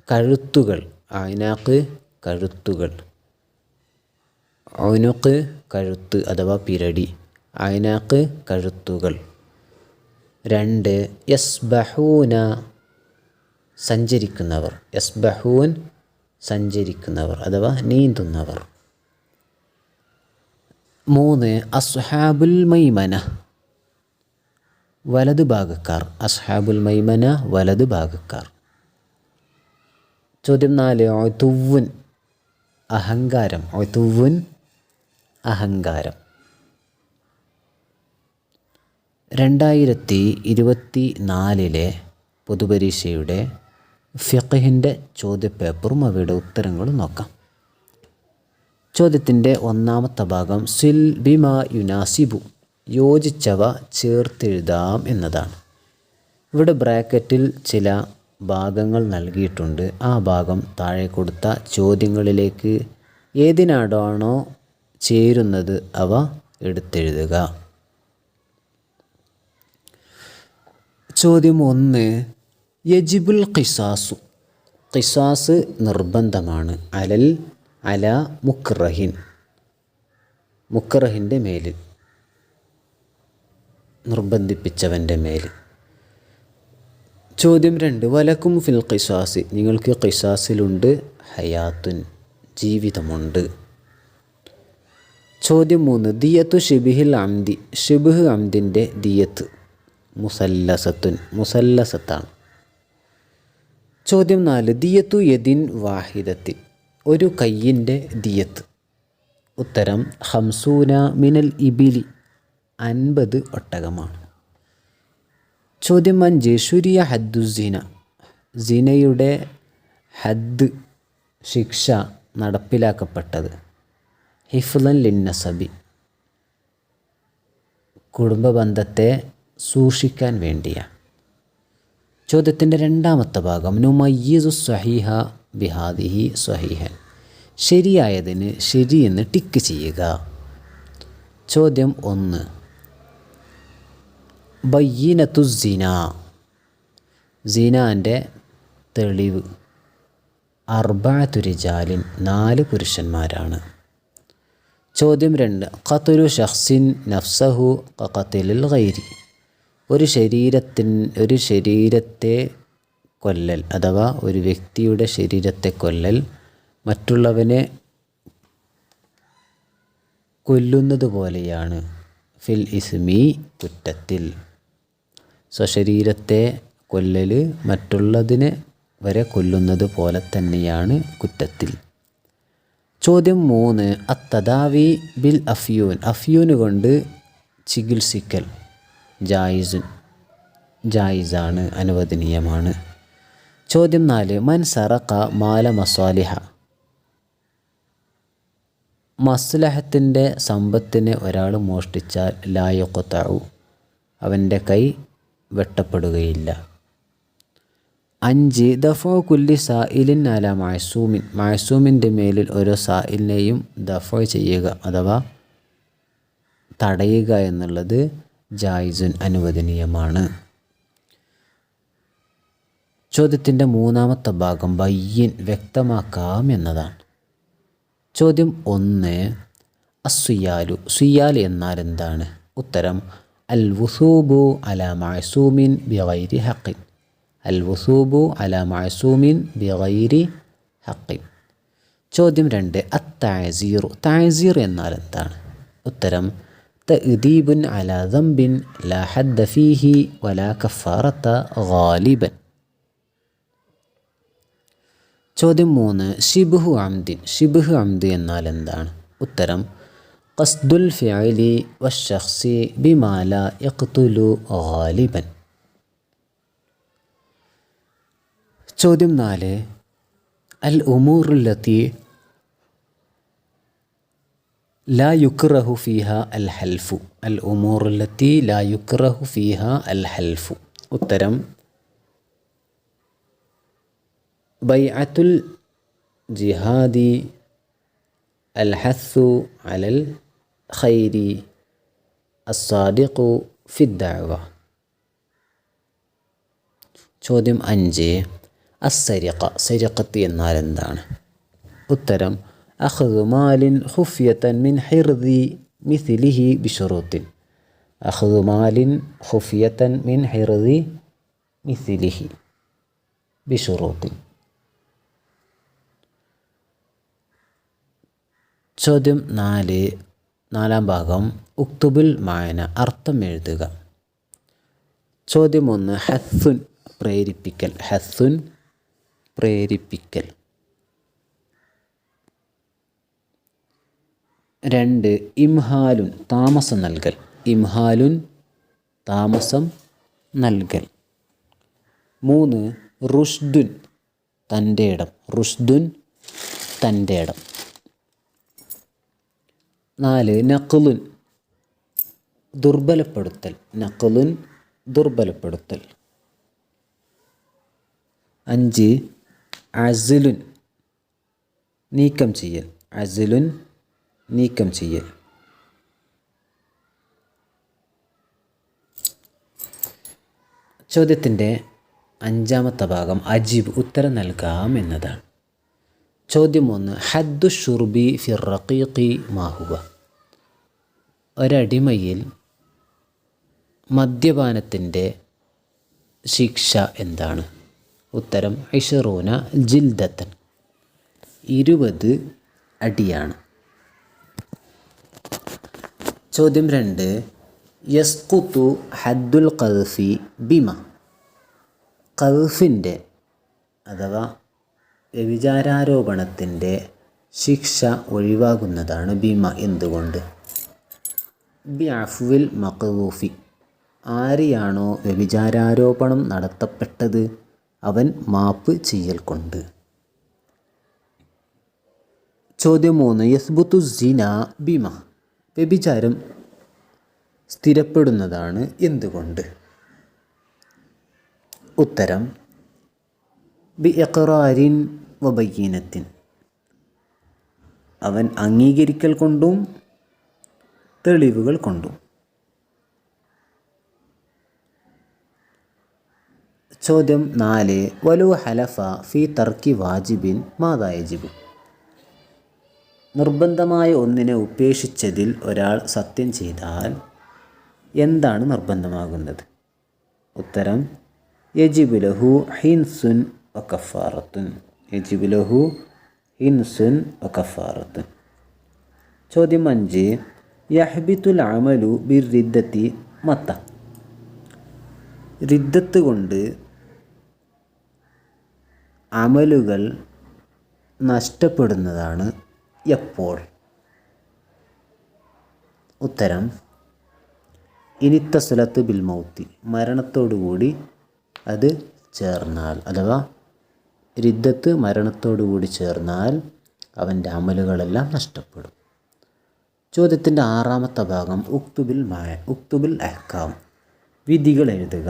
കഴുത്തുകൾ. അയ്നാഖ് കഴുത്തുകൾ. ഉനുഖ് കഴുത്ത് അഥവാ പിരടി. അയ്നാഖ് കഴുത്തുകൾ. 2 യസ്ബഹൂന സഞ്ചരിക്കുന്നവർ. യസ്ബഹൂൻ സഞ്ചരിക്കുന്നവർ അഥവാ നീന്തുന്നവർ. 3 അസ്ഹാബുൽ മൈമന വലതു ഭാഗക്കാർ. അസ്ഹാബുൽ മൈമന വലതു ഭാഗക്കാർ. ചോദ്യം 4 ഉതുവ്വുൻ അഹങ്കാരം. ഉതുവ്വുൻ അഹങ്കാരം. 2024 പൊതുപരീക്ഷയുടെ ഫിഖ്ഹിൻ്റെ ചോദ്യപേപ്പറും അവയുടെ ഉത്തരങ്ങളും നോക്കാം. ചോദ്യത്തിൻ്റെ 1ാമത്തെ ഭാഗം സിൽ ബിമാ യുനാസിബു. യോജിച്ചവ ചേർത്തെഴുതാം എന്നതാണ്. ഇവിടെ ബ്രാക്കറ്റിൽ ചില ഭാഗങ്ങൾ നൽകിയിട്ടുണ്ട്. ആ ഭാഗം താഴെ കൊടുത്ത ചോദ്യങ്ങളിലേക്ക് ഏതിനാടാണോ ചേരുന്നത് അവ എടുത്തെഴുതുക. ചോദ്യം 1 യജിബുൽ ഖിസാസു. ഖിസാസ് നിർബന്ധമാണ്. അല മുക്റഹിൻ. മുക്റഹിൻ്റെ മേലിൽ, നിർബന്ധിപ്പിച്ചവൻ്റെ മേലിൽ. ചോദ്യം 2 വലക്കും ഫിൽ ഖിസാസ്. നിങ്ങൾക്ക് ഖിസാസിലുണ്ട് ഹയാത്തുൻ ജീവിതമുണ്ട്. ചോദ്യം 3 ദിയത്തു ഷിബിഹിൽ അംദി. ഷിബിഹ് അംദിൻ്റെ ദിയത്ത് മുസല്ലസത്തുൻ മുസല്ലസത്താണ്. ചോദ്യം 4 ദിയത്തു യദിൻ വാഹിദത്തിൻ. ഒരു കയ്യിൻ്റെ ദിയത്ത്. ഉത്തരം 50 മിനൽ ഇബിലി 50 ഒട്ടകമാണ്. ചോദ്യം 5 ശുരിയ ഹദ്ദു സിന. സിനയുടെ ഹദ് ശിക്ഷ നടപ്പിലാക്കപ്പെട്ടത് ഹിഫ്ളൻ ലിന്നസബി കുടുംബ ബന്ധത്തെ സൂക്ഷിക്കാൻ വേണ്ടിയാണ്. ചോദ്യത്തിൻ്റെ 2ാമത്തെ ഭാഗം നുമയ്യിസു സ്വഹീഹ ബിഹാദിഹി സ്വഹീഹൻ. ശരിയായതിന് ശരിയെന്ന് ടിക്ക് ചെയ്യുക. ചോദ്യം 1. ബയ്യിനത്തു സിന, സിനാൻ്റെ തെളിവ്. അർബഅതു റിജാലിൻ, 4 പുരുഷന്മാരാണ്. ചോദ്യം 2. ഖത്ലു ഷഖ്സിൻ നഫ്സഹു ഖത്ലിൽ ഗൈരി, ഒരു ശരീരത്തെ കൊല്ലൽ അഥവാ ഒരു വ്യക്തിയുടെ ശരീരത്തെ കൊല്ലൽ മറ്റുള്ളവനെ കൊല്ലുന്നത് പോലെയാണ്. ഫിൽ ഇസ്മി, കുറ്റത്തിൽ. സ്വശരീരത്തെ കൊല്ലൽ മറ്റുള്ളതിനെ വരെ കൊല്ലുന്നത് പോലെ തന്നെയാണ് കുറ്റത്തിൽ. ചോദ്യം 3. അത്തദാവി ബിൽ അഫ്യൂൻ, അഫ്യൂന് കൊണ്ട് ചികിത്സിക്കൽ ജായിസാണ്, അനുവദനീയമാണ്. ചോദ്യം 4. മൻ സറഖ മാല മസാലിഹ, മസ്ലഹത്തിൻ്റെ സമ്പത്തിനെ ഒരാൾ മോഷ്ടിച്ചാൽ ലാ യുഖ്തഉ, അവൻ്റെ കൈ വെട്ടപ്പെടുകയില്ല. 5. ദഫഉ കുല്ലി സായിലിൻ അല മഅസൂമിൻ, മഅസൂമിൻ്റെ മേലിൽ ഓരോ സായിലിനെയും ദഫഉ ചെയ്യുക അഥവാ തടയുക എന്നുള്ളത് ജായിസുൻ, അനുവദനീയമാണ്. ചോദ്യത്തിൻ്റെ 3ാമത്തെ ഭാഗം ബയ്യിൻ, വ്യക്തമാക്കാം എന്നതാണ്. ചോദ്യം 1. അസ്സുയാലു, സുയാൽ എന്നാൽ എന്താണ്? ഉത്തരം അൽ വുസൂബു അല മഅസൂമിൻ ബിഗൈരി ഹഖിൻ, അൽ വുസൂബു അല മഅസൂമിൻ ബിഗൈരി ഹഖിൻ. ചോദ്യം 2. അത്തഅസീറു, തഅസീർ എന്നാൽ എന്താണ്? ഉത്തരം തഅദീബുൻ അല ദംബിൻ ലാ ഹദ്ദ ഫീഹി വലാ കഫാറത ഗാലിബൻ. ചോദ്യം 3. ഷിബ്ഹു അംദിൻ, ഷിബ്ഹ് അംദ് എന്നാൽ എന്താണ്? ഉത്തരം ഖസ്ദുൽ ഫിഅലി വശഖ്സി ബിമാ ലാ യഖ്തുലു ഗാലിബൻ. ചോദ്യം 4. അൽ ഉമൂറുല്ലത്തി ലാ യുക്റഹു ഫീഹ അൽ ഹൽഫു, അൽ ഉമൂറുല്ലത്തി ലാ യുക്റഹു ഫീഹ അൽ ഹൽഫു. ഉത്തരം ബൈഅത്തുൽ ജിഹാദി, അൽ ഹസ്സു അലൽ ഖൈരി, അസ്സാദിഖു ഫിദ്ദഅവ. ചോദ്യം 5. അസ്സരിഖ, സരിഖത്ത് എന്നാൽ എന്താണ്? ഉത്തരം അഖ്ദു മാലിൻ ഖുഫ്യതൻ മിൻ ഹിർദി മിസ്ലിഹി ബിശുറൂത്തിൻ, അഖ്ദു മാലിൻ ഖുഫ്യതൻ മിൻ ഹിർദി മിസ്ലിഹി ബിശുറൂത്തിൻ. ചോദ്യം 4, 4ാം ഭാഗം ഉക്തുബുൽ മായന, അർത്ഥം എഴുതുക. ചോദ്യം 1. ഹസ്സുൻ, പ്രേരിപ്പിക്കൽ, ഹസ്സുൻ പ്രേരിപ്പിക്കൽ. 2. ഇംഹാലുൻ, താമസം നൽകൽ, ഇംഹാലുൻ താമസം നൽകൽ. 3. റുഷ്ദുൻ, തൻ്റെ ഇടം, റുഷ്ദുൻ തൻ്റെ ഇടം. 4. നഖ്ലുൻ, ദുർബലപ്പെടുത്തൽ, നഖ്ലുൻ ദുർബലപ്പെടുത്തൽ. 5. അസ്ലുൻ, നീക്കം ചെയ്യൽ, അസ്ലുൻ നീക്കം ചെയ്യൽ. ചോദ്യത്തിൻ്റെ 5ാമത്തെ ഭാഗം അജീബ്, ഉത്തരം നൽകാം എന്നതാണ്. ചോദ്യം 1. ഹദ്ദു ഷുർബി ഫിർ റഖീഖി മാഹുവ, ഒരടിമയിൽ മദ്യപാനത്തിൻ്റെ ശിക്ഷ എന്താണ്? ഉത്തരം 20 ജിൽദത്തൻ, 20 അടിയാണ്. ചോദ്യം 2. യസ്ഖുതു ഹദ്ദുൽ ഖദ്ഫി ബിമ, ഖദ്ഫിൻ്റെ അഥവാ വ്യഭിചാരാരോപണത്തിൻ്റെ ശിക്ഷ ഒഴിവാകുന്നതാണ് ബിമ, എന്തുകൊണ്ട്? ബിഅഫ്വിൽ മഖ്ദൂഫി, ആരെയാണോ വ്യഭിചാരാരോപണം നടത്തപ്പെട്ടത് അവൻ മാപ്പ് ചെയ്യൽ കൊണ്ട്. ചോദ്യം 3. യസ്ബുത്തു സിന ബിമ, വ്യഭിചാരം സ്ഥിരപ്പെടുന്നതാണ് എന്തുകൊണ്ട്? ഉത്തരം ബി ഇഖ്റാരിൻ വബയ്യിനത്തിൻ, അവൻ അംഗീകരിക്കൽ കൊണ്ടും തെളിവുകൾ കൊണ്ടും. ചോദ്യം 4. വലു ഹലഫ ഫി തർക്കി വാജിബിൻ മാതാ യജിബു. നിർബന്ധമായ ഒന്നിനെ ഉപേക്ഷിച്ചതിൽ ഒരാൾ സത്യം ചെയ്താൽ എന്താണ് നിർബന്ധമാകുന്നത്? ഉത്തരം യജിബു ലഹു ഹിൻസുൻ വ കഫാറത്തുൻ. യജിബു ലഹു ഹിൻസുൻ വ കഫാറത്തുൻ. ചോദ്യം 5. യഹ്ബിത്തുൽ അമലു ബിർ റിദ്ദത്തി മത്ത. റിദ്ദത്ത് കൊണ്ട് അമലുകൾ നഷ്ടപ്പെടുന്നതാണ് എപ്പോൾ? ഉത്തരം ഇനിത്തസ്ലത്ത് ബിൽ മൗത്തി. മരണത്തോടുകൂടി അത് ചേർന്നാൽ, അഥവാ റിദ്ദത്ത് മരണത്തോടുകൂടി ചേർന്നാൽ അവൻ്റെ അമലുകളെല്ലാം നഷ്ടപ്പെടും. ചോദ്യത്തിൻ്റെ 6ാമത്തെ ഭാഗം ഉക്തുബിൽ അഹ്കാം. വിധികൾ എഴുതുക.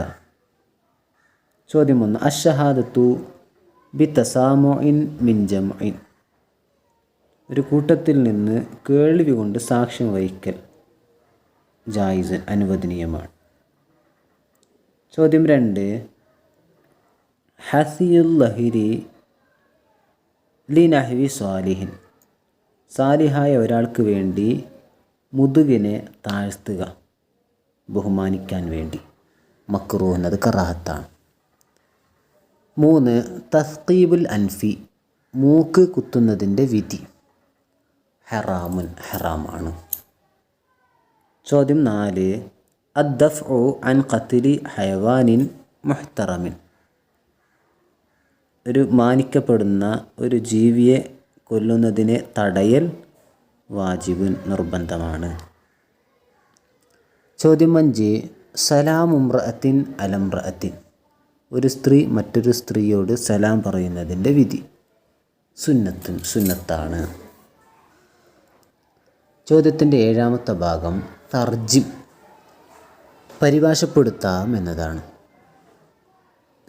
ചോദ്യം 1. അഷ്ഷഹാദത്തു ബി തസാമുഇൻ മിൻ ജംഇൻ. ഒരു കൂട്ടത്തിൽ നിന്ന് കേൾവി കൊണ്ട് സാക്ഷ്യം വഹിക്കൽ ജായിസ്, അനുവദനീയമാണ്. ചോദ്യം 2. ഹസിയുൽ ലഹിരി ലി നഹ്വി സ്വാലിഹിൻ. സാലിഹായ ഒരാൾക്ക് വേണ്ടി മുതുകിനെ താഴ്ത്തുക, ബഹുമാനിക്കാൻ വേണ്ടി. മക്റൂഹ് എന്നത് കറാഹത്താണ്. 3. തസ്കീബുൽ അൻഫി. മൂക്ക് കുത്തുന്നതിൻ്റെ വിധി ഹറാമുൻ, ഹറാമാണ്. ചോദ്യം 4. അദ്ദഫ്ഉ അൻ ഖത്ലി ഹയവാനിൻ മുഹ്തറമിൻ. ഒരു മാനിക്കപ്പെടുന്ന ഒരു ജീവിയെ കൊല്ലുന്നതിനെ തടയൽ വാജിബുൻ, നിർബന്ധമാണ്. ചോദ്യം 5. സലാമുംറഅത്തിൻ അലംറഅത്തിൻ. ഒരു സ്ത്രീ മറ്റൊരു സ്ത്രീയോട് സലാം പറയുന്നതിൻ്റെ വിധി സുന്നത്താണ്. ചോദ്യത്തിൻ്റെ 7ാമത്തെ ഭാഗം തർജിം, പരിഭാഷപ്പെടുത്താം എന്നതാണ്.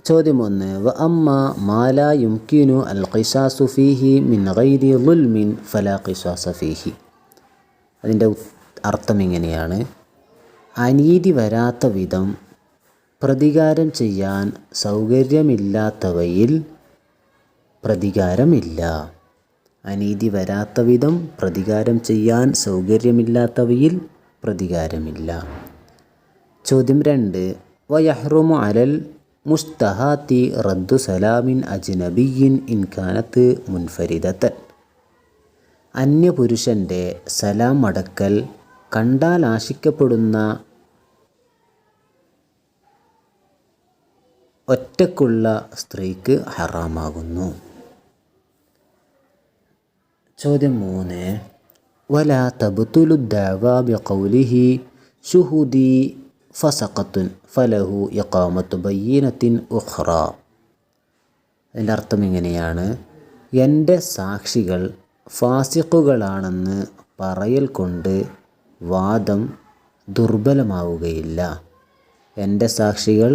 ചോദ്യം 1. വ അമ്മ മാലാ യുംകിനു അൽ ഖിസാസു ഫീഹി മിൻ ഗൈരി ളുൽമിൻ ഫലാ ഖിസാസ ഫീഹി. അതിൻ്റെ അർത്ഥം ഇങ്ങനെയാണ്: അനീതി വരാത്ത വിധം പ്രതികാരം ചെയ്യാൻ സൗകര്യമില്ലാത്തവയിൽ പ്രതികാരമില്ല. അനീതി വരാത്ത വിധം പ്രതികാരം ചെയ്യാൻ സൗകര്യമില്ലാത്തവയിൽ പ്രതികാരമില്ല. ചോദ്യം 2. വയഹ്റുമു അലൽ മുസ്തഹാത്തി റദ്ദു സലാമിൻ അജ്നബിയിൻ ഇൻ കാനത്ത് മുൻഫരിദത്തൻ. അന്യപുരുഷൻ്റെ സലാം മടക്കൽ കണ്ടാൽ ആശിക്കപ്പെടുന്ന ഒറ്റക്കുള്ള സ്ത്രീക്ക് ഹറാമാകുന്നു. ചോദ്യം 3. വലാ തബ്തുലു ദഅവാ ബിഖൗലിഹി ശുഹൂദി ഫസഖത്തുൻ ഫലഹു ഇഖാമത്തു ബയ്യിനത്തിൻ ഉഖ്റ. അതിൻ്റെ അർത്ഥം ഇങ്ങനെയാണ്: എൻ്റെ സാക്ഷികൾ ഫാസിഖുകളാണെന്ന് പറയൽ കൊണ്ട് വാദം ദുർബലമാവുകയില്ല. എൻ്റെ സാക്ഷികൾ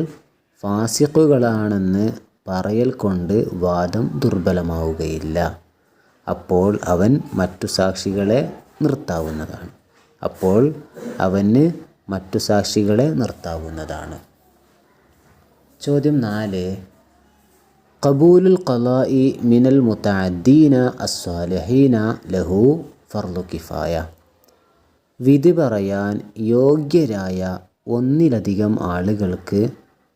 ഫാസിഖുകളാണെന്ന് പറയൽ കൊണ്ട് വാദം ദുർബലമാവുകയില്ല. അപ്പോൾ അവൻ മറ്റു സാക്ഷികളെ നിർത്താവുന്നതാണ്. ചോദ്യം 4. ഖബൂലുൽ ഖളാഇ മിനൽ മുതഅദ്ദീന അസ്സാലിഹീന ലഹു ഫർളു കിഫായ. വിധി പറയാൻ യോഗ്യരായ ഒന്നിലധികം ആളുകൾക്ക്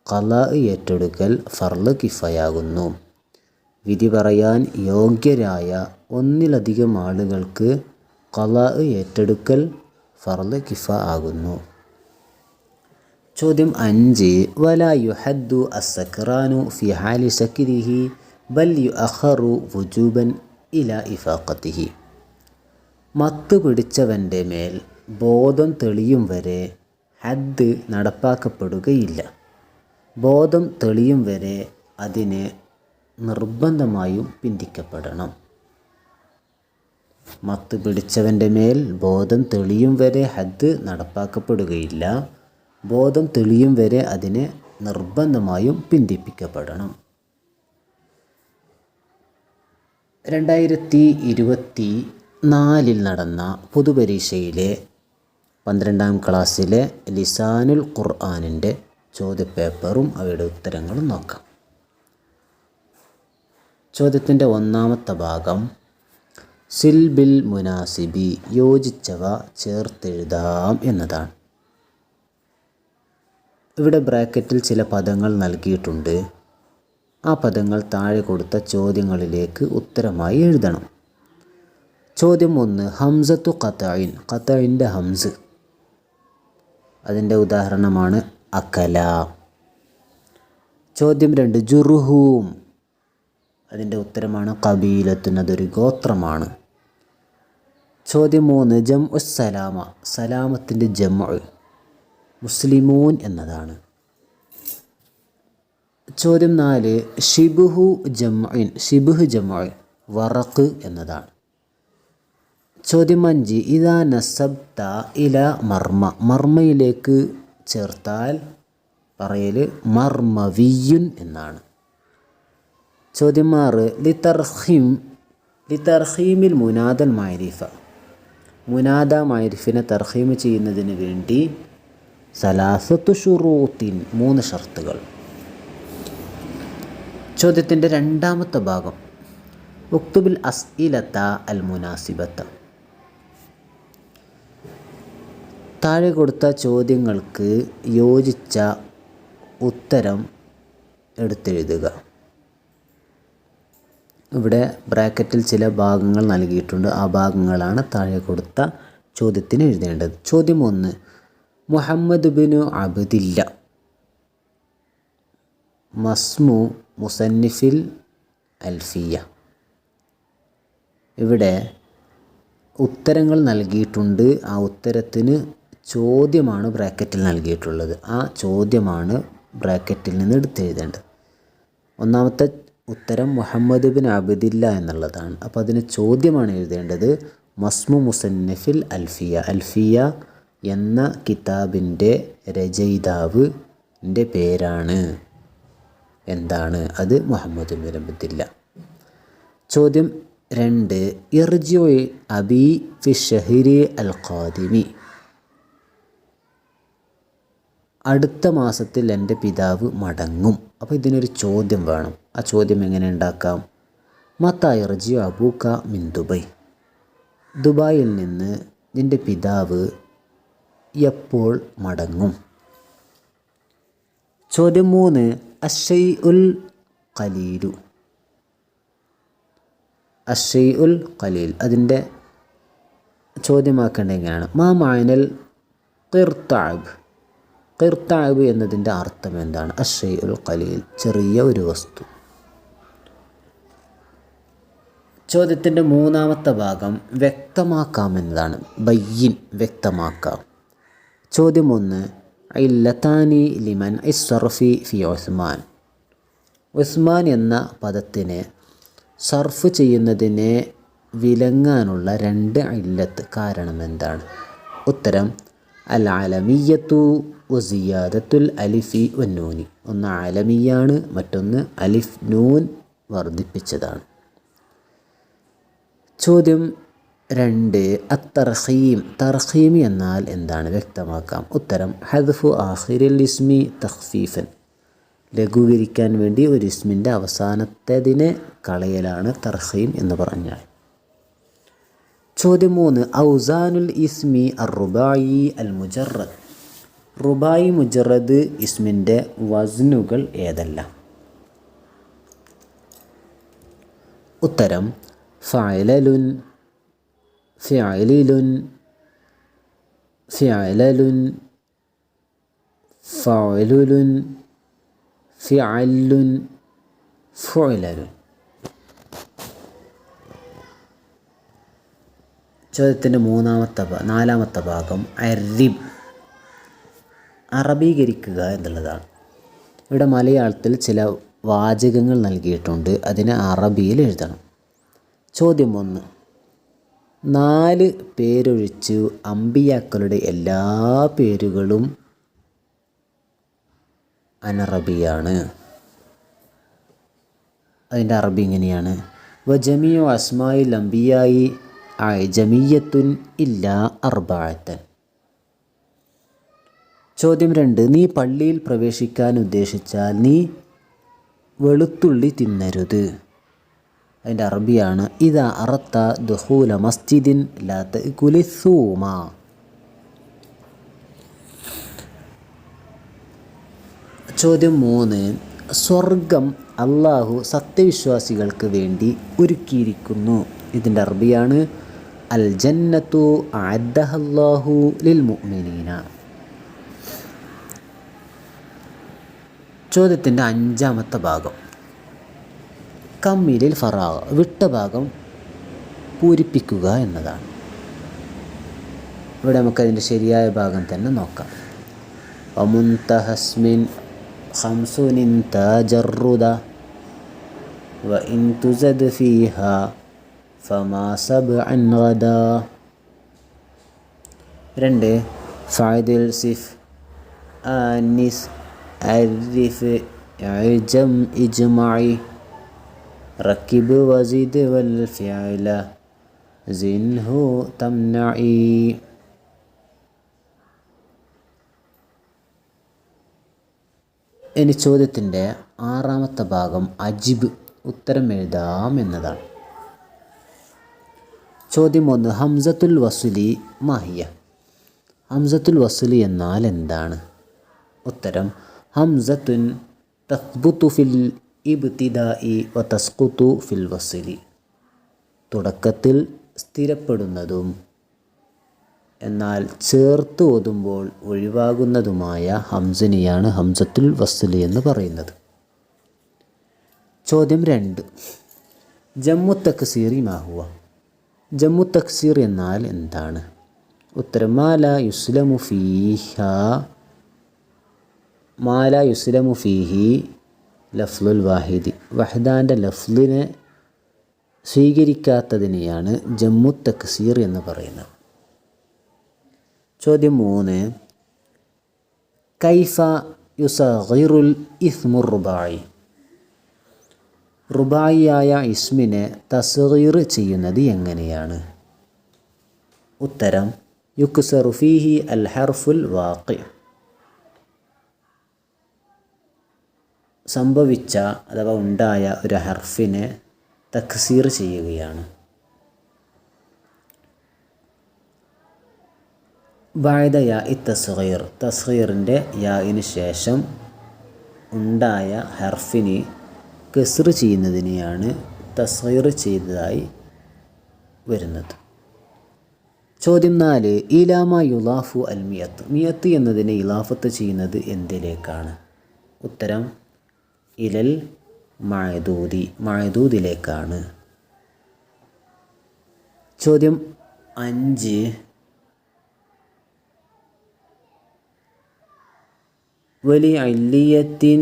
ഖളാഇ ഏറ്റെടുക്കൽ ഫർള് കിഫയാകുന്നു. വിധി പറയാൻ യോഗ്യരായ ഒന്നിലധികം ആളുകൾക്ക് ഖളാഇ ഏറ്റെടുക്കൽ ഫർള് കിഫ ആകുന്നു. ചോദ്യം 5. വലാ യുഹദ്ദു അസ്സക്റാനു ഫി ഹാലി സക്രിഹി ബൽ യുഅഖറു വുജൂബൻ ഇലാ ഇഫാഖത്തിഹി. മത്ത് പിടിച്ചവൻ്റെ മേൽ ബോധം തെളിയും വരെ ഹദ്ദ് നടപ്പാക്കപ്പെടുകയില്ല. ബോധം തെളിയും വരെ അതിന് നിർബന്ധമായും പിന്തിക്കപ്പെടണം. മത്ത് പിടിച്ചവൻ്റെ മേൽ ബോധം തെളിയും വരെ ഹദ്ദ് നടപ്പാക്കപ്പെടുകയില്ല. ബോധം തെളിയും വരെ അതിനെ നിർബന്ധമായും പിന്തിപ്പിക്കപ്പെടണം. 2023 4 നടന്ന പൊതുപരീക്ഷയിലെ 12ാം ക്ലാസ്സിലെ ലിസാനുൽ ഖുർആനിൻ്റെ ചോദ്യപേപ്പറും അവയുടെ ഉത്തരങ്ങളും നോക്കാം. ചോദ്യത്തിൻ്റെ ഒന്നാമത്തെ ഭാഗം സിൽ ബിൽ മുനാസിബി, യോജിച്ചവ ചേർത്തെഴുതാം എന്നതാണ്. ഇവിടെ ബ്രാക്കറ്റിൽ ചില പദങ്ങൾ നൽകിയിട്ടുണ്ട്. ആ പദങ്ങൾ താഴെ കൊടുത്ത ചോദ്യങ്ങളിലേക്ക് ഉത്തരമായി എഴുതണം. ചോദ്യം 1, ഹംസത്തു ഖതഇൻ, ഖതഇൻ്റെ ഹംസ്. അതിൻ്റെ ഉദാഹരണമാണ് അകല. ചോദ്യം 2, ജുർഹൂം. അതിൻ്റെ ഉത്തരമാണ് ഖബീലത്തുൻ, അതൊരു ഗോത്രമാണ്. ചോദ്യം 3, ജംഉ സലാമ, സലാമത്തിൻ്റെ ജംഉ മുസ്ലിമൂൻ എന്നതാണ്. ചോദ്യം 4, ഷിബ്ഹു ജംഇൻ, ഷിബ്ഹ് ജംഉ വറഖ് എന്നതാണ്. ചോദ്യം 5, ഇദാ നസബ്ത ഇല മർമ, മർമയിലേക്ക് ചേർത്താൽ പറയൽ മർമവിയുൻ എന്നാണ്. ചോദ്യം 6, ലിതർഖീമിൽ മുനാദൽ മഅരിഫ, മുനാദ മഅരിഫിനെ തർഖീം ചെയ്യുന്നതിന് വേണ്ടി സലാസത്തു ശുറൂത്തിൻ, 3 ഷർത്തുകൾ. ചോദ്യത്തിൻ്റെ രണ്ടാമത്തെ ഭാഗം ഉക്തുബിൽ അസ്ഇലത അൽ മുനാസിബത്ത, താഴെ കൊടുത്ത ചോദ്യങ്ങൾക്ക് യോജിച്ച ഉത്തരം എടുത്തെഴുതുക. ഇവിടെ ബ്രാക്കറ്റിൽ ചില ഭാഗങ്ങൾ നൽകിയിട്ടുണ്ട്. ആ ഭാഗങ്ങളാണ് താഴെ കൊടുത്ത ചോദ്യത്തിന് എഴുതേണ്ടത്. ചോദ്യം 1, മുഹമ്മദ് ബിനു അബ്ദില്ല മസ്മു മുസന്നിഫിൽ അൽഫിയ. ഇവിടെ ഉത്തരങ്ങൾ നൽകിയിട്ടുണ്ട്. ആ ഉത്തരത്തിന് ചോദ്യമാണ് ബ്രാക്കറ്റിൽ നൽകിയിട്ടുള്ളത്. ആ ചോദ്യമാണ് ബ്രാക്കറ്റിൽ നിന്ന് എടുത്തെഴുതേണ്ടത്. ഒന്നാമത്തെ ഉത്തരം മുഹമ്മദ് ബിൻ അബ്ദില്ല എന്നുള്ളതാണ്. അപ്പോൾ അതിന് ചോദ്യമാണ് എഴുതേണ്ടത് മസ്മു മുസന്നിഫിൽ അൽഫിയ, അൽഫിയ എന്ന കിതാബിൻ്റെ രചയിതാവിൻ്റെ പേരാണ് എന്താണ്? അത് മുഹമ്മദ് ബിൻ അബ്ദില്ല. ചോദ്യം 2, ഇർജിഉ അബി ഫി ഷഹ്രി അൽ ഖാദിമി, അടുത്ത മാസത്തിൽ എൻ്റെ പിതാവ് മടങ്ങും. അപ്പോൾ ഇതിനൊരു ചോദ്യം വേണം. ആ ചോദ്യം എങ്ങനെ ഉണ്ടാക്കാം? മത്താ ഇർജിഉ അബൂക മിൻ ദുബൈ, ദുബായിൽ നിന്ന് നിൻ്റെ പിതാവ് എപ്പോൾ മടങ്ങും? ചോദ്യം 3, അശ്ശൈഉൽ ഖലീലു, അശ്ശൈഉൽ ഖലീൽ. അതിൻ്റെ ചോദ്യമാക്കേണ്ടത് എങ്ങനെയാണ്? മാ മഅനൽ ഖിർതാബ്, ഖിർതാബ് എന്നതിൻ്റെ അർത്ഥം എന്താണ്? അശ്ശൈഉൽ ഖലീൽ, ചെറിയ ഒരു വസ്തു. ചോദ്യത്തിൻ്റെ മൂന്നാമത്തെ ഭാഗം വ്യക്തമാക്കാമെന്നതാണ്. ബയ്യിൻ, വ്യക്തമാക്കാം. ചോദ്യം 1, ഇല്ലതാനി ലിമൻ ഇസ്സർഫി ഫി ഉസ്മാൻ, ഉസ്മാൻ എന്ന പദത്തിനെ സർഫ് ചെയ്യുന്നതിനെ വിലങ്ങാനുള്ള 2 ഇല്ലത്ത്, കാരണം എന്താണ്? ഉത്തരം അൽ അലമിയ്യത്തു വസിയാദത്തുൽ അലിഫി വന്നൂനി. ഒന്ന് അലമിയാണ്, മറ്റൊന്ന് അലിഫ് നൂൻ വർദ്ധിപ്പിച്ചതാണ്. ചോദ്യം 2, അത്തർഖീം, തർഖീം എന്നാൽ എന്താണ്? വ്യക്തമാക്കാം. ഉത്തരം ഹദ്ഫു ആഖിരിൽ ഇസ്മി തഖ്ഫീഫൻ, ലഘൂകരിക്കാൻ വേണ്ടി ഒരു ഇസ്മിൻ്റെ അവസാനത്തേതിനെ കളയലാണ് തർഖീം എന്ന് പറഞ്ഞാൽ. ചോദ്യം 3, ഔസാനുൽ ഇസ്മി അർ-റുബായി അൽ മുജറദ്, റുബായി മുജറദ് ഇസ്മിൻ്റെ വസ്നുകൾ ഏതെല്ലാം? ഉത്തരം ഫഅലലുൻ, ഫിഅലിലുൻ, ഫിഅലലുൻ, ഫഅലുലുൻ, ഫിഅലുൻ, ഫുഅലലുൻ. ചോദ്യത്തിൻ്റെ നാലാമത്തെ ഭാഗം അരിബ്, അറബീകരിക്കുക എന്നുള്ളതാണ്. ഇവിടെ മലയാളത്തിൽ ചില വാചകങ്ങൾ നൽകിയിട്ടുണ്ട്. അതിനെ അറബിയിൽ എഴുതണം. ചോദ്യം 1, 4 പേരൊഴിച്ച് അമ്പിയാക്കളുടെ എല്ലാ പേരുകളും അനറബിയാണ്. അതിൻ്റെ അറബി ഇങ്ങനെയാണ്: വജമിയു അസ്മായിൽ അംബിയായി അഅ്ജമിയ്യത്തുൻ ഇല്ലാ അർബഅത്തൻ. ചോദ്യം 2. നീ പള്ളിയിൽ പ്രവേശിക്കാൻ ഉദ്ദേശിച്ചാൽ നീ വെളുത്തുള്ളി തിന്നരുത്. അതിൻ്റെ അറബിയാണ് ഇദാ അറത്ത ദുഖൂല മസ്ജിദിൻ ലാ തഅ്കുലി സൂമ. ചോദ്യം 3. സ്വർഗം അള്ളാഹു സത്യവിശ്വാസികൾക്ക് വേണ്ടി ഒരുക്കിയിരിക്കുന്നു. ഇതിൻ്റെ അറബിയാണ് അൽ ജന്നത്തു അഅദ്ദഹല്ലാഹു ലിൽ മുഅ്മിനീന. ചോദ്യത്തിൻ്റെ 5ാമത്തെ ഭാഗം കമ്മിലിൽ ഫറാഗ, വിട്ട ഭാഗം പൂരിപ്പിക്കുക എന്നതാണ്. ഇവിടെ നമുക്കതിൻ്റെ ശരിയായ ഭാഗം തന്നെ നോക്കാം. വമുൻതഹസ്മിൻ ഖംസുനിൻ തജറുദ വഇൻ തുസദ് ഫീഹാ ഫമാ സബ്അൻ ഗദാ. 2. ഫഅദിൽ സിഫ് ആനിസ് അരിഫ് ഇജം ഇജ്മഇ റക്കിബ് വസിദ് വൽ ഫിഅല സിൻഹു തംനഇ. ഇനി ചോദ്യത്തിൻ്റെ 6ാമത്തെ ഭാഗം അജിബ്, ഉത്തരം എഴുതാം എന്നതാണ്. ചോദ്യം 1. ഹംസത്തുൽ വസ്ലി മാഹിയ. ഹംസത്തുൽ വസ്ലി എന്നാൽ എന്താണ്? ഉത്തരം ഹംസത്തുൻ തസ്ബുതു ഫിൽ ഇബ്തിദാഇ വ തസ്ഖുതു ഫിൽ വസ്ലി. തുടക്കത്തിൽ സ്ഥിരപ്പെടുന്നതും എന്നാൽ ചേർത്ത് ഓതുമ്പോൾ ഒഴിവാകുന്നതുമായ ഹംസനെയാണ് ഹംസത്തുൽ വസ്ലി എന്ന് പറയുന്നത്. ചോദ്യം 2. ജമ്മു തക്സീറി മാഹുവ. ജമ്മു തക്സീർ എന്നാൽ എന്താണ്? ഉത്തരം മാലാ യുസ്ലമു ഫീഹി ലഫ്ലുൽ വാഹിദി. വഹദാൻ്റെ ലഫ്ലിനെ സ്വീകരിക്കാത്തതിനെയാണ് ജമ്മു തക്സീർ എന്ന് പറയുന്നത്. ചോദ്യം 3. കൈഫ യുസഗിറുൽ ഇസ്മുർ റുബായി. റുബായിയായ ഇസ്മിനെ തസ്ഗീർ ചെയ്യുന്നത് എങ്ങനെയാണ്? ഉത്തരം യുക്സറു ഫീഹി അൽ ഹർഫുൽ വാഖി. സംഭവിച്ച അഥവാ ഉണ്ടായ ഒരു ഹർഫിനെ തക്സീർ ചെയ്യുകയാണ്. ബഅദ യാഇ തസ്ഗീർ. തസ്ഗീറിൻ്റെ യാഇന് ശേഷം ഉണ്ടായ ഹർഫിന് കസ്ർ ചെയ്യുന്നതിനെയാണ് തസ്ഗീർ ചെയ്തതായി വരുന്നത്. ചോദ്യം 4. ഇലാമ യുലാഫു അൽ മിയത്ത്. മിയത്ത് എന്നതിനെ ഇലാഫത്ത് ചെയ്യുന്നത് എന്തിലേക്കാണ്? ഉത്തരം ഇലൽ മഅദൂദി, മഅദൂദിലേക്കാണ്. ചോദ്യം 5. വലി അല്ലിയത്തിൻ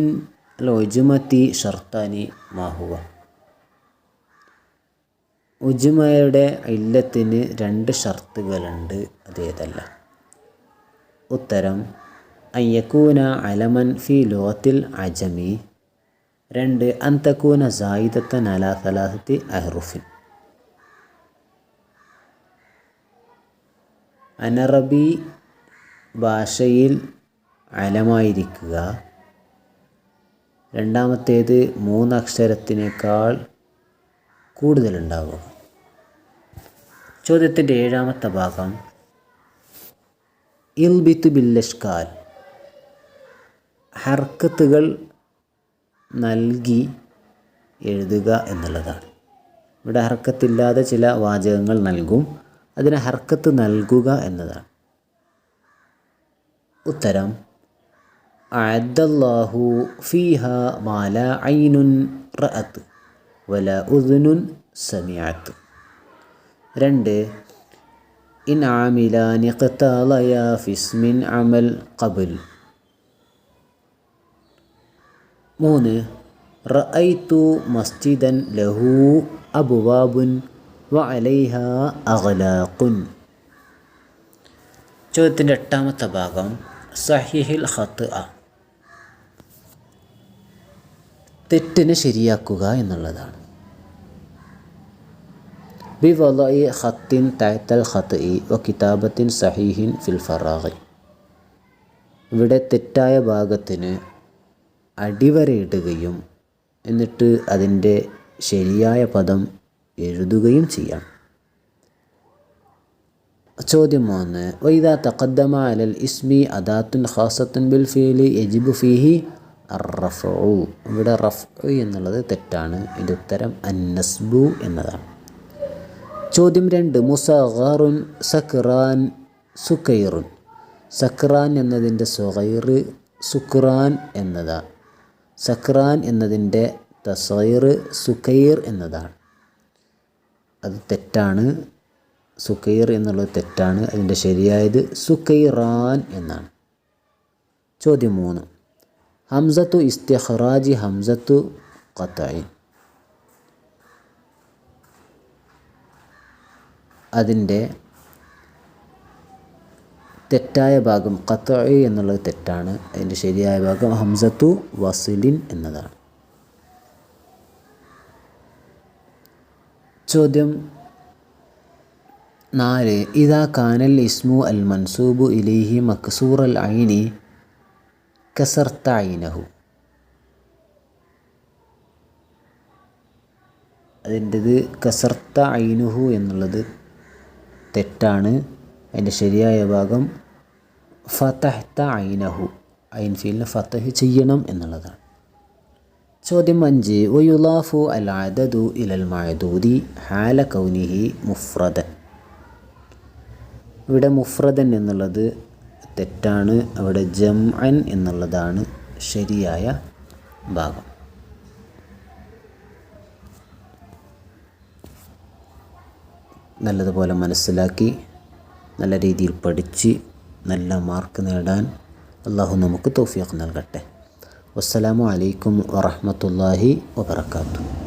ഉജ്മത്തി ഷർത്താനി മാഹുവ. ഉജ്മയുടെ ഇല്ലത്തിന് 2 ഷർത്തുകളുണ്ട്, അതേതല്ല? ഉത്തരം അയ്യക്കൂന അലമൻ ഫി ലോത്തിൽ അജമി. 2. അന്തക്കൂന സായിദത്തൻ അലാ സലാസത്തി അഹ്റുഫിൻ. അനറബി ഭാഷയിൽ അലമായിരിക്കുക. 2ാമത്തേത് 3 അക്ഷരത്തിനേക്കാൾ കൂടുതലുണ്ടാവുക. ചോദ്യത്തിൻ്റെ 7ാമത്തെ ഭാഗം ഇൽബിത്ത് ബില്ലഷ്കാൽ. ഹർക്കത്തുകൾ നൽകി എഴുതുക എന്നുള്ളതാണ്. ഇവിടെ ഹർക്കത്തില്ലാതെ ചില വാചകങ്ങൾ നൽകും, അതിന് ഹർക്കത്ത് നൽകുക എന്നതാണ്. ഉത്തരം അഅദ്ദല്ലാഹു ഫീഹാ മാ ലാ ഐനുൻ റഅത്ത് വലാ ഉദ്നുൻ സമിഅത്ത്. 2. ഇൻ ആമിലാനി ഖതാലയാ ഫിസ്മിൻ അമൽ ഖബൽ. 3. റഅയ്തു മസ്ജിദൻ ലഹു അബ്വാബുൻ വഅലൈഹാ അഗ്ലാഖുൻ. ചോദ്യത്തിൻ്റെ 8ാമത്തെ ഭാഗം സഹീഹിൽ ഖത്അ. തെറ്റിനെ ശരിയാക്കുക എന്നുള്ളതാണ്. ബിവളഇ ഖത്തിൻ തഹ്തൽ ഖത്ഇ വകിതാബത്തിൻ സഹീഹിൻ ഫിൽ ഫറാഗി. ഇവിടെ തെറ്റായ ഭാഗത്തിന് അടിവരയിടുകയും എന്നിട്ട് അതിൻ്റെ ശരിയായ പദം എഴുതുകയും ചെയ്യാം. ചോദ്യം 3. വഇദാ തഖദ്ദമ അലൽ ഇസ്മി അദാത്തുൻ ഖാസത്തുൻ ബിൽ ഫീലി യജിബു ഫീഹി അർറഫഉ. ഇവിടെ റഫ്ഉ എന്നുള്ളത് തെറ്റാണ്. ഇതിൻ്റെ ഉത്തരം അന്നസ്ബു എന്നതാണ്. ചോദ്യം 2. മുസഗറുൻ സക്റാൻ സുക്കൈറുൻ. സക്റാൻ എന്നതിൻ്റെ സ്വഗൈർ സുക്രാൻ എന്നതാണ്. സക്രാൻ എന്നതിൻ്റെ തസ്ഗീർ സുക്കൈർ എന്നതാണ്. അത് തെറ്റാണ്. സുക്കൈർ എന്നുള്ളത് തെറ്റാണ്. അതിൻ്റെ ശരിയായത് സുക്കൈറാൻ എന്നാണ്. ചോദ്യം 3. ഹംസത്തു ഇസ്തിഖ്റാജി ഹംസത്തു ഖത്ഇ. അതിൻ്റെ തെറ്റായ ഭാഗം ഖത്ഇ എന്നുള്ളത് തെറ്റാണ്. അതിൻ്റെ ശരിയായ ഭാഗം ഹംസത്തു വസ്ലിൻ എന്നതാണ്. ചോദ്യം 4. ഇദാ കാനൽ ഇസ്മു അൽ മൻസൂബു ഇലൈഹി മക്സൂർ അൽ ഐനി കസർത ഐനഹു. അതിൻ്റെത് കസർത ഐനുഹു എന്നുള്ളത് തെറ്റാണ്. അതിൻ്റെ ശരിയായ ഭാഗം ഫതഹ്ത ഐനഹു. ഐൻ ഫീലിനെ ഫതഹ് ചെയ്യണം എന്നുള്ളതാണ്. ചോദ്യം 5. വയുലാഫു അൽ അദദു ഇലൽ മഅദൂദി ഹാല കൗനിഹി മുഫ്രദൻ. ഇവിടെ മുഫ്രദൻ എന്നുള്ളത് തെറ്റാണ്. അവിടെ ജംഅൻ എന്നുള്ളതാണ് ശരിയായ ഭാഗം. നല്ലതുപോലെ മനസ്സിലാക്കി നല്ല രീതിയിൽ പഠിച്ച് നല്ല മാർക്ക് നേടാൻ അള്ളാഹു നമുക്ക് തൗഫീഖ് നൽകട്ടെ. വസ്സലാമു അലൈക്കും വറഹ്മത്തുള്ളാഹി വബറകാതുഹു.